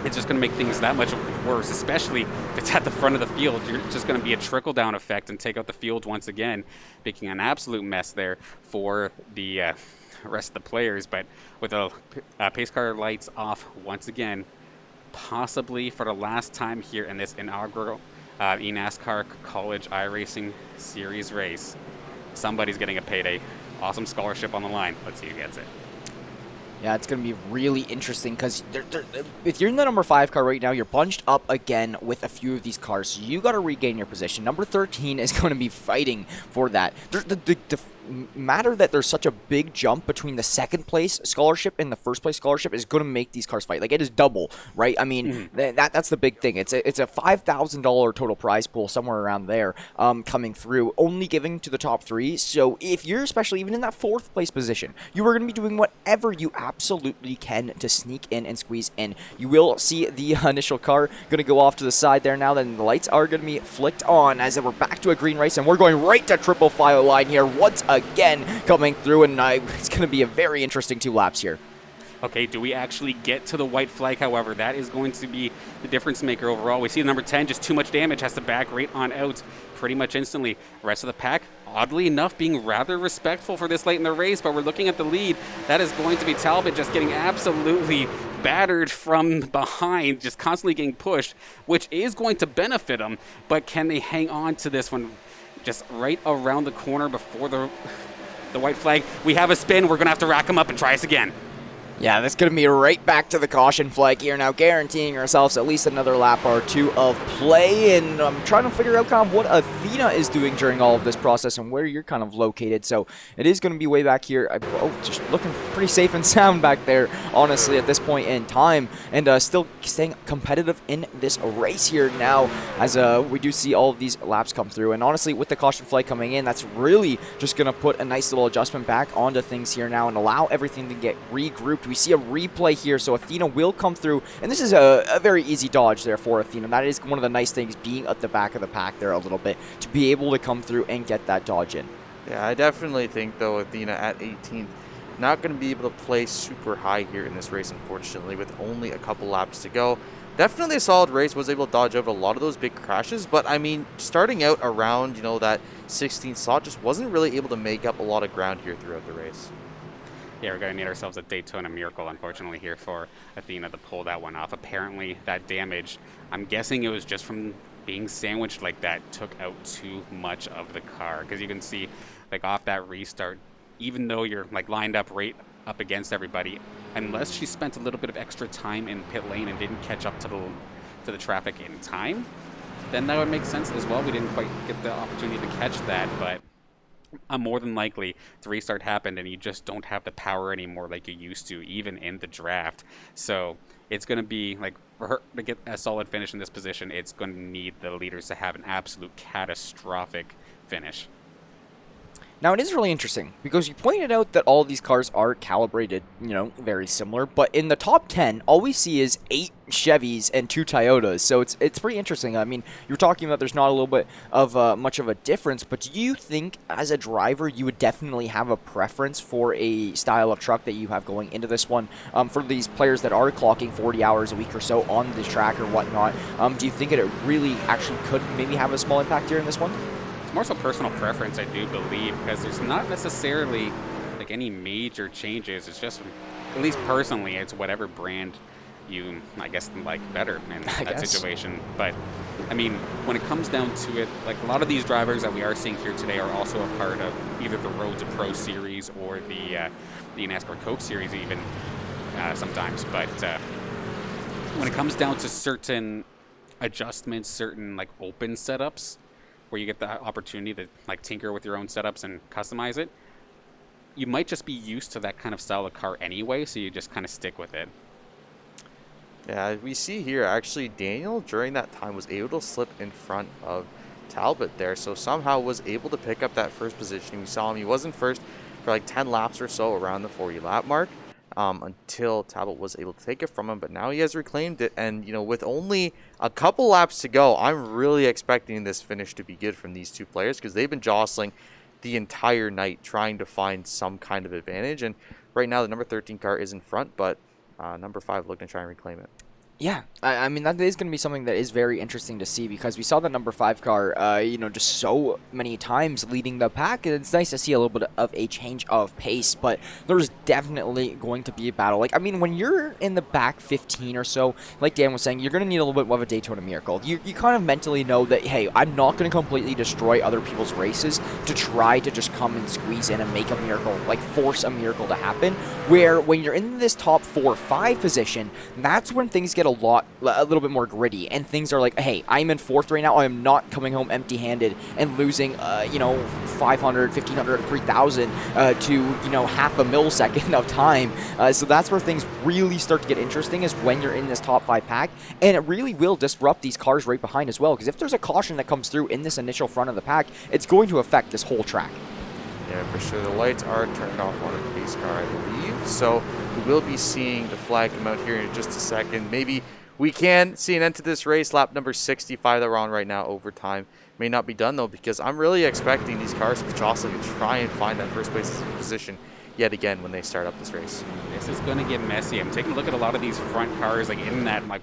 it's just going to make things that much worse, especially if it's at the front of the field. You're just going to be a trickle-down effect and take out the field once again, making an absolute mess there for the rest of the players. But with the pace car lights off once again, possibly for the last time here in this inaugural eNASCAR College iRacing Series race, somebody's getting a payday. Awesome scholarship on the line. Let's see who gets it. Yeah, it's going to be really interesting because if you're in the number 5 car right now, you're bunched up again with a few of these cars. So you got to regain your position. Number 13 is going to be fighting for that. The matter that there's such a big jump between the second place scholarship and the first place scholarship is going to make these cars fight. Like, it is double, right? I mean, that's the big thing. It's a $5,000 total prize pool, somewhere around there, coming through, only giving to the top 3. So if you're especially even in that 4th place position, you are going to be doing whatever you absolutely can to sneak in and squeeze in. You will see the initial car going to go off to the side there now. Then the lights are going to be flicked on as we're back to a green race, and we're going right to triple file line here once again coming through, and it's going to be a very interesting 2 laps here. Okay, do we actually get to the white flag? However, that is going to be the difference maker overall. We see number 10, just too much damage, has to back right on out pretty much instantly. The rest of the pack, oddly enough, being rather respectful for this late in the race, but we're looking at the lead. That is going to be Talbot just getting absolutely battered from behind, just constantly getting pushed, which is going to benefit them, but can they hang on to this one just right around the corner before the white flag? We have a spin. We're going to have to rack them up and try us again. Yeah, that's going to be right back to the caution flag here now, guaranteeing ourselves at least another lap or 2 of play. And I'm trying to figure out kind of what Athena is doing during all of this process and where you're kind of located. So it is going to be way back here. Just looking pretty safe and sound back there, honestly, at this point in time. And still staying competitive in this race here now as we do see all of these laps come through. And honestly, with the caution flag coming in, that's really just going to put a nice little adjustment back onto things here now and allow everything to get regrouped. We see a replay here, so Athena will come through, and this is a very easy dodge there for Athena. That is one of the nice things, being at the back of the pack there a little bit, to be able to come through and get that dodge in. Yeah, I definitely think, though, Athena at 18th, not going to be able to play super high here in this race, unfortunately, with only a couple laps to go. Definitely a solid race, was able to dodge out a lot of those big crashes, but I mean, starting out around, that 16th slot, just wasn't really able to make up a lot of ground here throughout the race. Yeah, we're going to need ourselves a Daytona miracle, unfortunately, here for Athena to pull that one off. Apparently, that damage, I'm guessing it was just from being sandwiched like that, took out too much of the car. Because you can see, like, off that restart, even though you're, like, lined up right up against everybody, unless she spent a little bit of extra time in pit lane and didn't catch up to the traffic in time, then that would make sense as well. We didn't quite get the opportunity to catch that, but more than likely the restart happened and you just don't have the power anymore like you used to, even in the draft. So it's going to be like, for her to get a solid finish in this position, it's going to need the leaders to have an absolute catastrophic finish. Now, it is really interesting because you pointed out that all of these cars are calibrated, very similar. But in the top 10, all we see is 8 Chevys and 2 Toyotas. So it's pretty interesting. I mean, you're talking about there's not a little bit of much of a difference. But do you think, as a driver, you would definitely have a preference for a style of truck that you have going into this one? For these players that are clocking 40 hours a week or so on the track or whatnot, do you think it really actually could maybe have a small impact here in this one? More so personal preference, I do believe, because there's not necessarily like any major changes. It's just, at least personally, it's whatever brand you, I guess, like better in that situation. But I mean, when it comes down to it, like a lot of these drivers that we are seeing here today are also a part of either the Road to Pro series or the eNASCAR Coke series even sometimes. But when it comes down to certain adjustments, certain like open setups where you get the opportunity to like tinker with your own setups and customize it, you might just be used to that kind of style of car anyway, so you just kind of stick with it. Yeah, we see here actually Daniel during that time was able to slip in front of Talbot there, so somehow was able to pick up that first position. We saw him, he wasn't first for like 10 laps or so around the 40 lap mark until Talbot was able to take it from him, but now he has reclaimed it, and you know, with only a couple laps to go, I'm really expecting this finish to be good from these two players because they've been jostling the entire night trying to find some kind of advantage, and right now the number 13 car is in front, but number 5 looking to try and reclaim it. Yeah, I mean, that is going to be something that is very interesting to see because we saw the number 5 car, you know, just so many times leading the pack. And it's nice to see a little bit of a change of pace, but there's definitely going to be a battle. Like, I mean, when you're in the back 15 or so, like Dan was saying, you're going to need a little bit of a Daytona miracle. You kind of mentally know that, hey, I'm not going to completely destroy other people's races to try to just come and squeeze in and make a miracle, like force a miracle to happen. Where when you're in this top 4 or 5 position, that's when things get a little bit more gritty, and things are like, hey, I'm in 4th right now. I am not coming home empty-handed and losing, you know, 500, 1,500, 3,000 to, you know, half a millisecond of time. So that's where things really start to get interesting, is when you're in this top 5 pack, and it really will disrupt these cars right behind as well, because if there's a caution that comes through in this initial front of the pack, it's going to affect this whole track. Yeah, for sure. The lights are turned off on the pace car, I believe. So we will be seeing the flag come out here in just a second. Maybe we can see an end to this race. Lap number 65 that we're on right now, overtime. May not be done, though, because I'm really expecting these cars to jostle to try and find that first place position yet again when they start up this race. This is going to get messy. I'm taking a look at a lot of these front cars, like in that like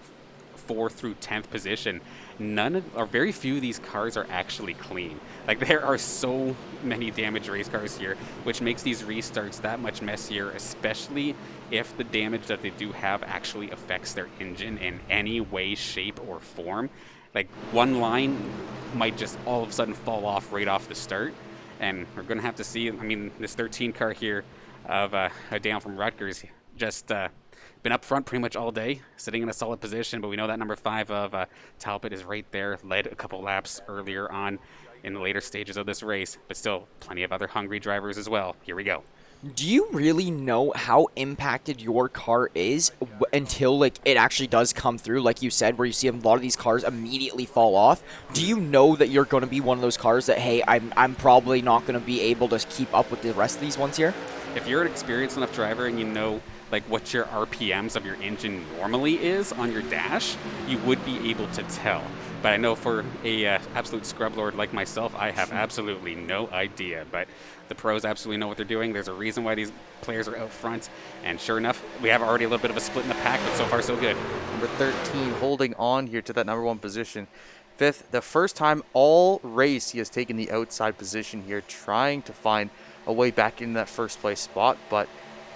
4th through 10th position. Very few of these cars are actually clean. Like, there are so many damaged race cars here, which makes these restarts that much messier, especially if the damage that they do have actually affects their engine in any way, shape, or form. Like, one line might just all of a sudden fall off right off the start, and we're going to have to see. I mean, this 13 car here of down from Rutgers just been up front pretty much all day, sitting in a solid position, but we know that number 5 of Talbot is right there, led a couple laps earlier on in the later stages of this race, but still plenty of other hungry drivers as well. Here we go. Do you really know how impacted your car is until, like, it actually does come through, like you said, where you see a lot of these cars immediately fall off? Do you know that you're going to be one of those cars that, hey, I'm probably not going to be able to keep up with the rest of these ones here? If you're an experienced enough driver and you know like what your RPMs of your engine normally is on your dash, you would be able to tell. But I know for a absolute scrub lord like myself, I have absolutely no idea. But the pros absolutely know what they're doing. There's a reason why these players are out front. And sure enough, we have already a little bit of a split in the pack, but so far so good. Number 13 holding on here to that number 1 position. 5th, the first time all race he has taken the outside position here, trying to find a way back in that first place spot, but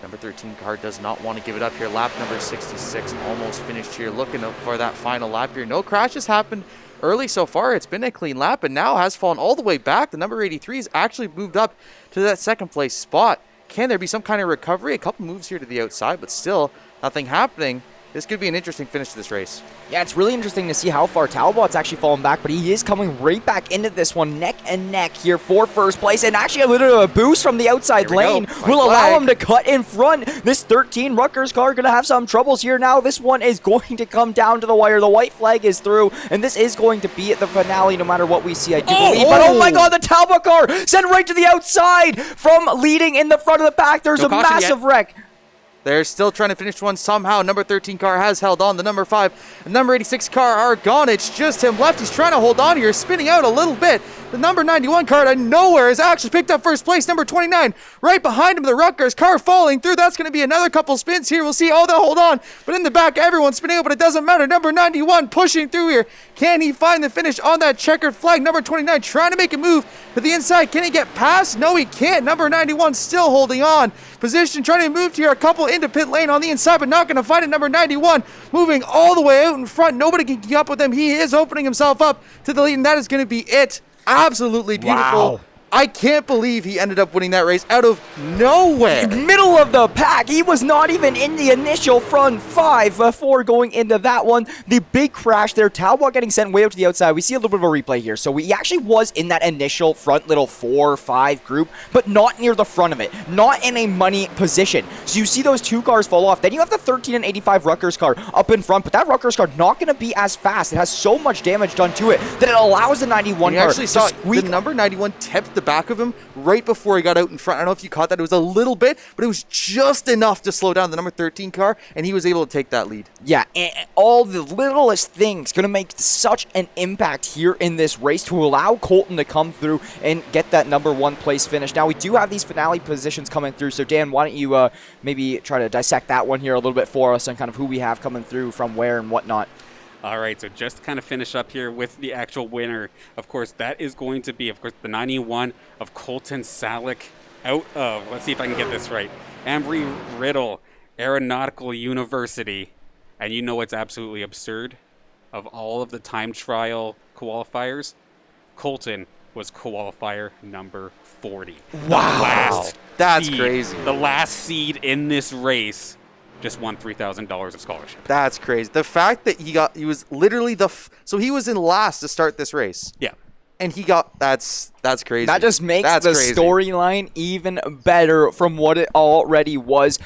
number 13 car does not want to give it up here. Lap number 66 almost finished here, looking for that final lap here. No crashes happened early so far. It's been a clean lap, and now has fallen all the way back. The number 83 has actually moved up to that 2nd place spot. Can there be some kind of recovery? A couple moves here to the outside, but still nothing happening. This could be an interesting finish to this race. Yeah, it's really interesting to see how far Talbot's actually fallen back, but he is coming right back into this one, neck and neck here for first place, and actually a little bit of a boost from the outside lane will allow him to cut in front. This 13 Rutgers car going to have some troubles here now. This one is going to come down to the wire. The white flag is through, and this is going to be at the finale no matter what we see, I do believe. But oh my god, the Talbot car sent right to the outside from leading in the front of the pack. There's a massive wreck. They're still trying to finish one somehow. Number 13 car has held on. The number 5 and number 86 car are gone. It's just him left. He's trying to hold on here, spinning out a little bit. The number 91 car out of nowhere has actually picked up first place. Number 29 right behind him, the Rutgers car falling through. That's going to be another couple spins here. We'll see. Oh, they'll hold on. But in the back, everyone's spinning out, but it doesn't matter. Number 91 pushing through here. Can he find the finish on that checkered flag? Number 29 trying to make a move to the inside. Can he get past? No, he can't. Number 91 still holding on. Position trying to move here. A couple into pit lane on the inside, but not going to find it. Number 91 moving all the way out in front. Nobody can keep up with him. He is opening himself up to the lead, and that is going to be it. Absolutely beautiful. Wow. I can't believe he ended up winning that race out of nowhere. Middle of the pack. He was not even in the initial front five before going into that one. The big crash there. Talbot getting sent way out to the outside. We see a little bit of a replay here. So he actually was in that initial front little 4 or 5 group, but not near the front of it. Not in a money position. So you see those 2 cars fall off. Then you have the 13 and 85 Rutgers car up in front, but that Rutgers car not going to be as fast. It has so much damage done to it that it allows the 91 car actually saw the number 91 tipped the back of him right before he got out in front. I don't know if you caught that. It was a little bit, but it was just enough to slow down the number 13 car, and he was able to take that lead. Yeah, and all the littlest things going to make such an impact here in this race to allow Colton to come through and get that number 1 place finish. Now, we do have these finale positions coming through, so Dan, why don't you maybe try to dissect that one here a little bit for us and kind of who we have coming through from where and whatnot. All right, so just to kind of finish up here with the actual winner, of course, that is going to be, of course, the 91 of Colton Salick out of, let's see if I can get this right, Embry-Riddle Aeronautical University. And you know what's absolutely absurd? Of all of the time trial qualifiers, Colton was qualifier number 40. Wow, that's crazy. The last seed in this race just won $3,000 of scholarship. That's crazy. The fact that he was literally so he was in last to start this race. Yeah. And he got, that's crazy. That just makes the storyline even better from what it already was.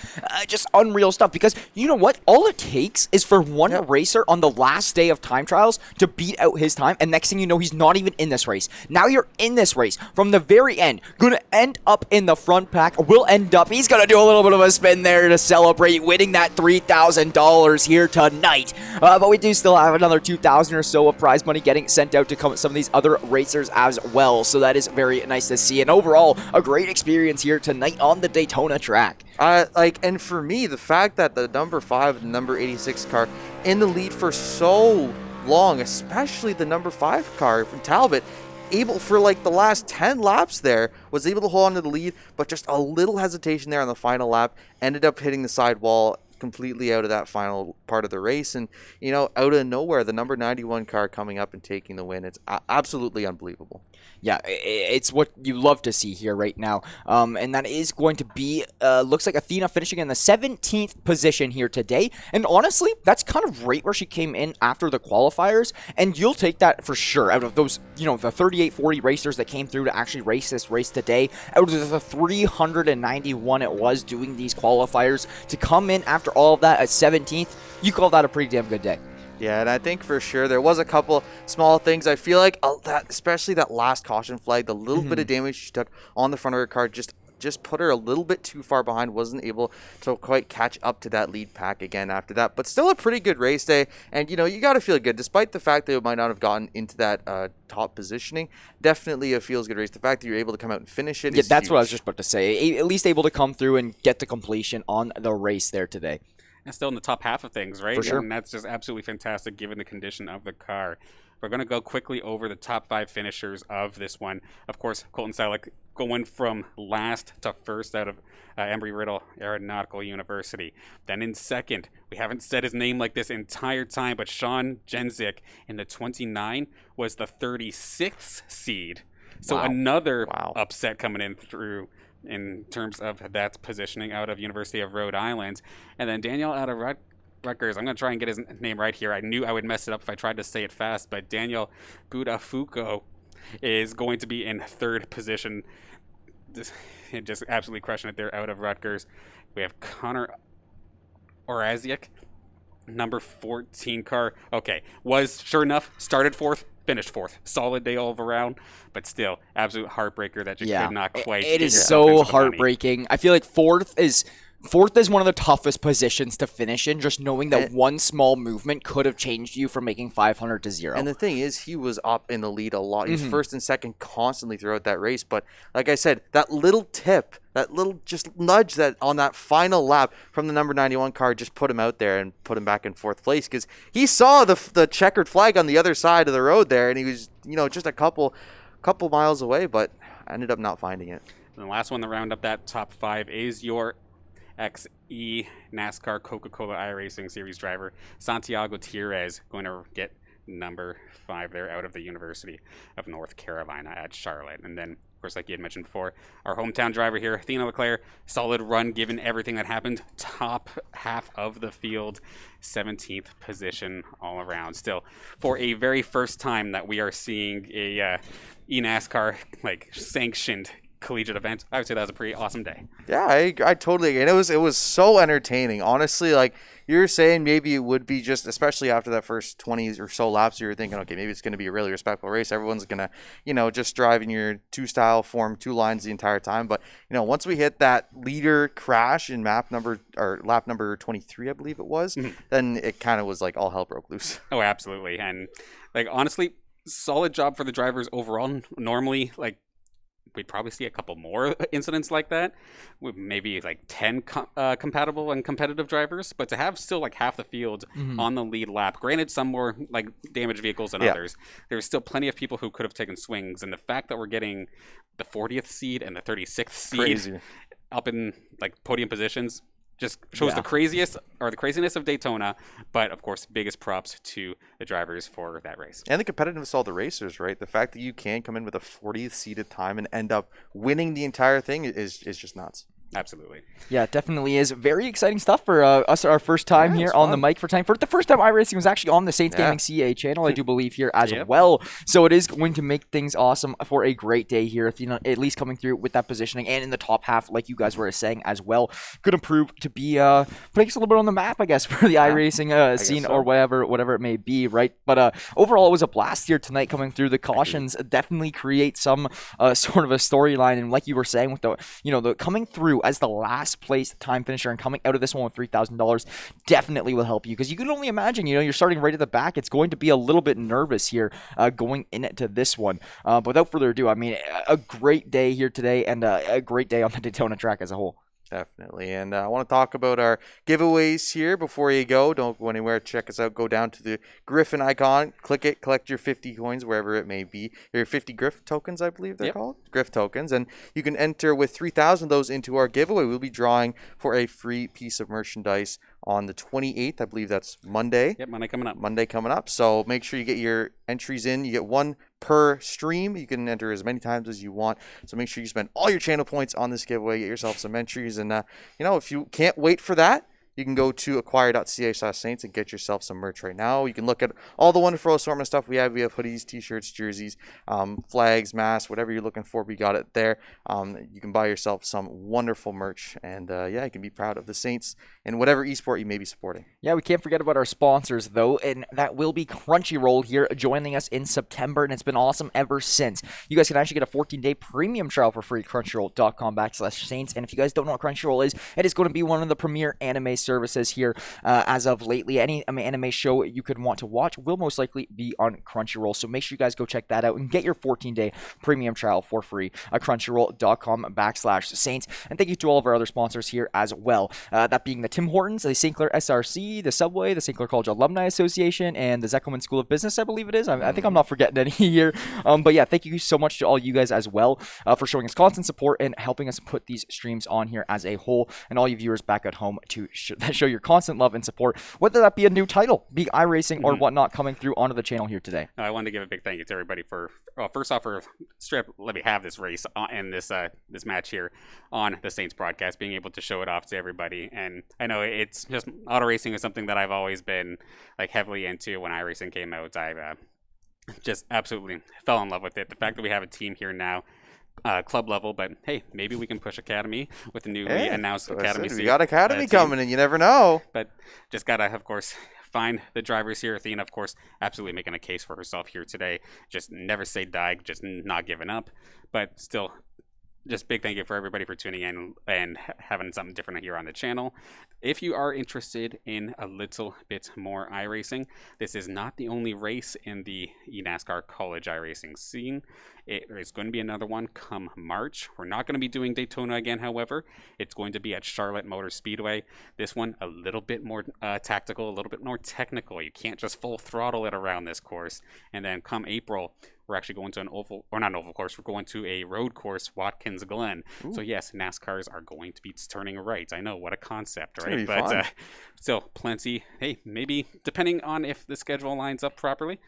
Just unreal stuff, because you know what? All it takes is for one racer on the last day of time trials to beat out his time, and next thing you know, he's not even in this race. Now you're in this race from the very end, going to end up in the front pack, he's going to do a little bit of a spin there to celebrate winning that $3,000 here tonight. But we do still have another $2,000 or so of prize money getting sent out to some of these other racers as well, so that is very nice to see, and overall a great experience here tonight on the Daytona track. And for me, the fact that the number 5 and the number 86 car in the lead for so long, especially the number 5 car from Talbot, able for like the last 10 laps there, was able to hold on to the lead, but just a little hesitation there on the final lap, ended up hitting the sidewall completely out of that final part of the race, and out of nowhere, the number 91 car coming up and taking the win. It's absolutely unbelievable. Yeah, it's what you love to see here right now, and that is going to be, looks like Athena finishing in the 17th position here today, and honestly, that's kind of right where she came in after the qualifiers, and you'll take that for sure out of those, the 38-40 racers that came through to actually race this race today, out of the 391 it was doing these qualifiers, to come in after all of that at 17th, you call that a pretty damn good day. Yeah, and I think for sure there was a couple small things. I feel like that, especially that last caution flag, the little bit of damage she took on the front of her car just put her a little bit too far behind. Wasn't able to quite catch up to that lead pack again after that. But still a pretty good race day. And, you got to feel good. Despite the fact that it might not have gotten into that top positioning, definitely a feels good race. The fact that you're able to come out and finish it is that's huge. what I was just about to say. At least able to come through and get to completion on the race there today. And still in the top half of things, right? For sure. And that's just absolutely fantastic given the condition of the car. We're going to go quickly over the top 5 finishers of this one. Of course, Colton Salick going from last to first out of Embry-Riddle Aeronautical University. Then in second, we haven't said his name like this entire time, but Sean Jenzik in the 29 was the 36th seed. So another upset coming in through in terms of that positioning out of University of Rhode Island. And then Daniel out of Rutgers, I'm going to try and get his name right here. I knew I would mess it up if I tried to say it fast, but Daniel Budafuco is going to be in third position. Just absolutely crushing it there out of Rutgers. We have Connor Oraziak, number 14 car. Okay, was sure enough, started fourth, finished fourth. Solid day all around, but still, absolute heartbreaker that you could not quite. It is so heartbreaking. I feel like fourth is Fourth is one of the toughest positions to finish in, just knowing that one small movement could have changed you from making 500 to 0. And the thing is, he was up in the lead a lot. He's first and second constantly throughout that race. But like I said, that little tip, that little just nudge that on that final lap from the number 91 car just put him out there and put him back in fourth place, because he saw the checkered flag on the other side of the road there, and he was, just a couple miles away, but ended up not finding it. And the last one to round up that top 5 is your eNASCAR Coca-Cola iRacing Series driver, Santiago Tires, going to get number 5 there out of the University of North Carolina at Charlotte. And then, of course, like you had mentioned before, our hometown driver here, Athena Leclerc, solid run given everything that happened. Top half of the field, 17th position all around. Still, for a very first time that we are seeing a eNASCAR sanctioned collegiate event, I would say that was a pretty awesome day. Yeah, I totally agree. And it was so entertaining. Honestly, like you were saying, maybe it would be just, especially after that first 20 or so laps, you were thinking, okay, maybe it's going to be a really respectful race. Everyone's going to, just drive in your two-style form, 2 lines the entire time. But, once we hit that leader crash in lap number 23, I believe it was, then it kind of was like all hell broke loose. Oh, absolutely. And honestly, solid job for the drivers overall. Normally, we'd probably see a couple more incidents like that, with maybe 10 compatible and competitive drivers, but to have still half the field on the lead lap, granted some more damaged vehicles than others, there's still plenty of people who could have taken swings, and the fact that we're getting the 40th seed and the 36th seed up in podium positions just shows the craziness of Daytona, but of course, biggest props to the drivers for that race. And the competitiveness of all the racers, right? The fact that you can come in with a 40th seeded time and end up winning the entire thing is just nuts. Absolutely. Yeah, it definitely is. Very exciting stuff for us, our first time here on the mic for time. For the first time, iRacing was actually on the Saints Gaming CA channel, I do believe, here as well. So it is going to make things awesome for a great day here. At least coming through with that positioning and in the top half, like you guys were saying as well. Going to prove to be putting us a little bit on the map, I guess, for the iRacing scene or whatever it may be, right? But overall, it was a blast here tonight coming through. The cautions definitely create some sort of a storyline. And like you were saying, with the coming through as the last place time finisher and coming out of this one with $3,000 definitely will help you, because you can only imagine, you're starting right at the back. It's going to be a little bit nervous here going into this one. But without further ado, I mean, a great day here today and a great day on the Daytona track as a whole. Definitely. And I want to talk about our giveaways here before you go. Don't go anywhere. Check us out. Go down to the Griffin icon. Click it. Collect your 50 coins wherever it may be. Your 50 Griff tokens, I believe they're called. Griff tokens. And you can enter with 3,000 of those into our giveaway. We'll be drawing for a free piece of merchandise on the 28th. I believe that's Monday. Yep, Monday coming up. So make sure you get your entries in. You get one per stream. You can enter as many times as you want. So make sure you spend all your channel points on this giveaway. Get yourself some entries. And, if you can't wait for that, you can go to acquire.ca/Saints and get yourself some merch right now. You can look at all the wonderful assortment stuff we have. We have hoodies, t-shirts, jerseys, flags, masks, whatever you're looking for. We got it there. You can buy yourself some wonderful merch. And, you can be proud of the Saints and whatever esport you may be supporting. Yeah, we can't forget about our sponsors, though, and that will be Crunchyroll here joining us in September, and it's been awesome ever since. You guys can actually get a 14-day premium trial for free at crunchyroll.com/Saints, and if you guys don't know what Crunchyroll is, it is going to be one of the premier anime services here as of lately. Any anime show you could want to watch will most likely be on Crunchyroll, so make sure you guys go check that out and get your 14-day premium trial for free at crunchyroll.com/Saints. And thank you to all of our other sponsors here as well, that being the Tim Hortons, the St. Clair SRC, the Subway, the St. Clair College Alumni Association, and the Zeckelman School of Business, I believe it is. I think I'm not forgetting any here. But yeah, thank you so much to all you guys as well for showing us constant support and helping us put these streams on here as a whole, and all you viewers back at home to show your constant love and support, whether that be a new title, be iRacing or whatnot, coming through onto the channel here today. I wanted to give a big thank you to everybody for, first off, for let me have this race and this match here on the Saints broadcast, being able to show it off to everybody. And I know it's just auto racing is something that I've always been heavily into. When iRacing came out, I just absolutely fell in love with it. The fact that we have a team here now, club level, but hey, maybe we can push Academy with the newly announced Academy. We got Academy coming, and you never know. But just gotta, of course, find the drivers here. Athena, of course, absolutely making a case for herself here today. Just never say die, just not giving up, but still just big thank you for everybody for tuning in and having something different here on the channel. If you are interested in a little bit more iRacing, this is not the only race in the eNASCAR college iRacing scene. It is going to be another one come March. We're not going to be doing Daytona again, however. It's going to be at Charlotte Motor Speedway. This one a little bit more tactical, a little bit more technical. You can't just full throttle it around this course. And then come April, we're actually going to an oval, or not an oval course, we're going to a road course, Watkins Glen. Ooh. So yes, NASCARs are going to be turning right. I know, what a concept, right? But still, plenty. Hey, maybe depending on if the schedule lines up properly,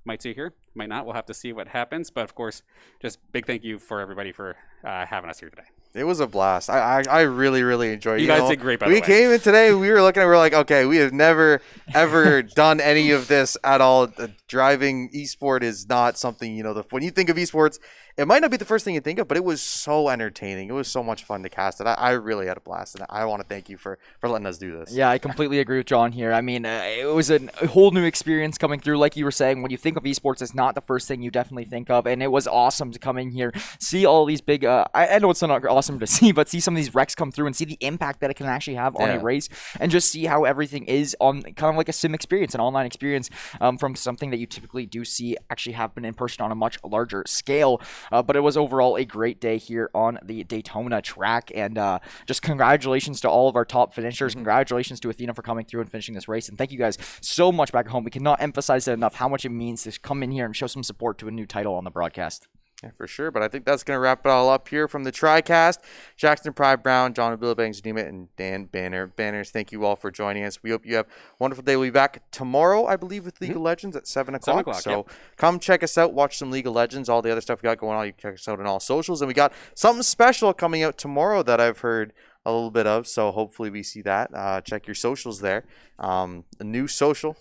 might see here, might not. We'll have to see what happens. But of course, just big thank you for everybody for having us here today. It was a blast. I really, really enjoyed it. You guys did great, by the way. We came in today, we were looking at, we're like, okay, we have never, ever done any of this at all. Driving esport is not something, you know, when you think of esports, it might not be the first thing you think of, but it was so entertaining. It was so much fun to cast it. I really had a blast, and I want to thank you for letting us do this. Yeah, I completely agree with John here. I mean, it was a whole new experience coming through. Like you were saying, when you think of esports, it's not the first thing you definitely think of, and it was awesome to come in here, see all these big, I know it's not awesome to see, but see some of these wrecks come through and see the impact that it can actually have on a race, and just see how everything is on kind of like a sim experience, an online experience, from something that you typically do see actually happen in person on a much larger scale. But it was overall a great day here on the Daytona track, and just congratulations to all of our top finishers. Congratulations to Athena for coming through and finishing this race, and thank you guys so much back at home. We cannot emphasize it enough how much it means to come in here and show some support to a new title on the broadcast. Yeah, for sure. But I think that's going to wrap it all up here from the TriCast. Jackson Pride Brown, John Billibangs, Demet, and Dan Banner. Banners, thank you all for joining us. We hope you have a wonderful day. We'll be back tomorrow, I believe, with League of Legends at 7 o'clock. 7 o'clock, so come check us out. Watch some League of Legends. All the other stuff we got going on, you can check us out on all socials. And we got something special coming out tomorrow that I've heard a little bit of, so hopefully we see that. Check your socials there. A new social,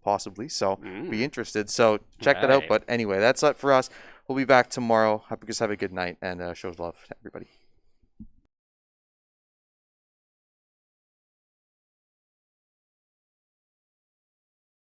possibly, so be interested. So check that out. But anyway, that's it for us. We'll be back tomorrow. Have a good night, and shows love to everybody.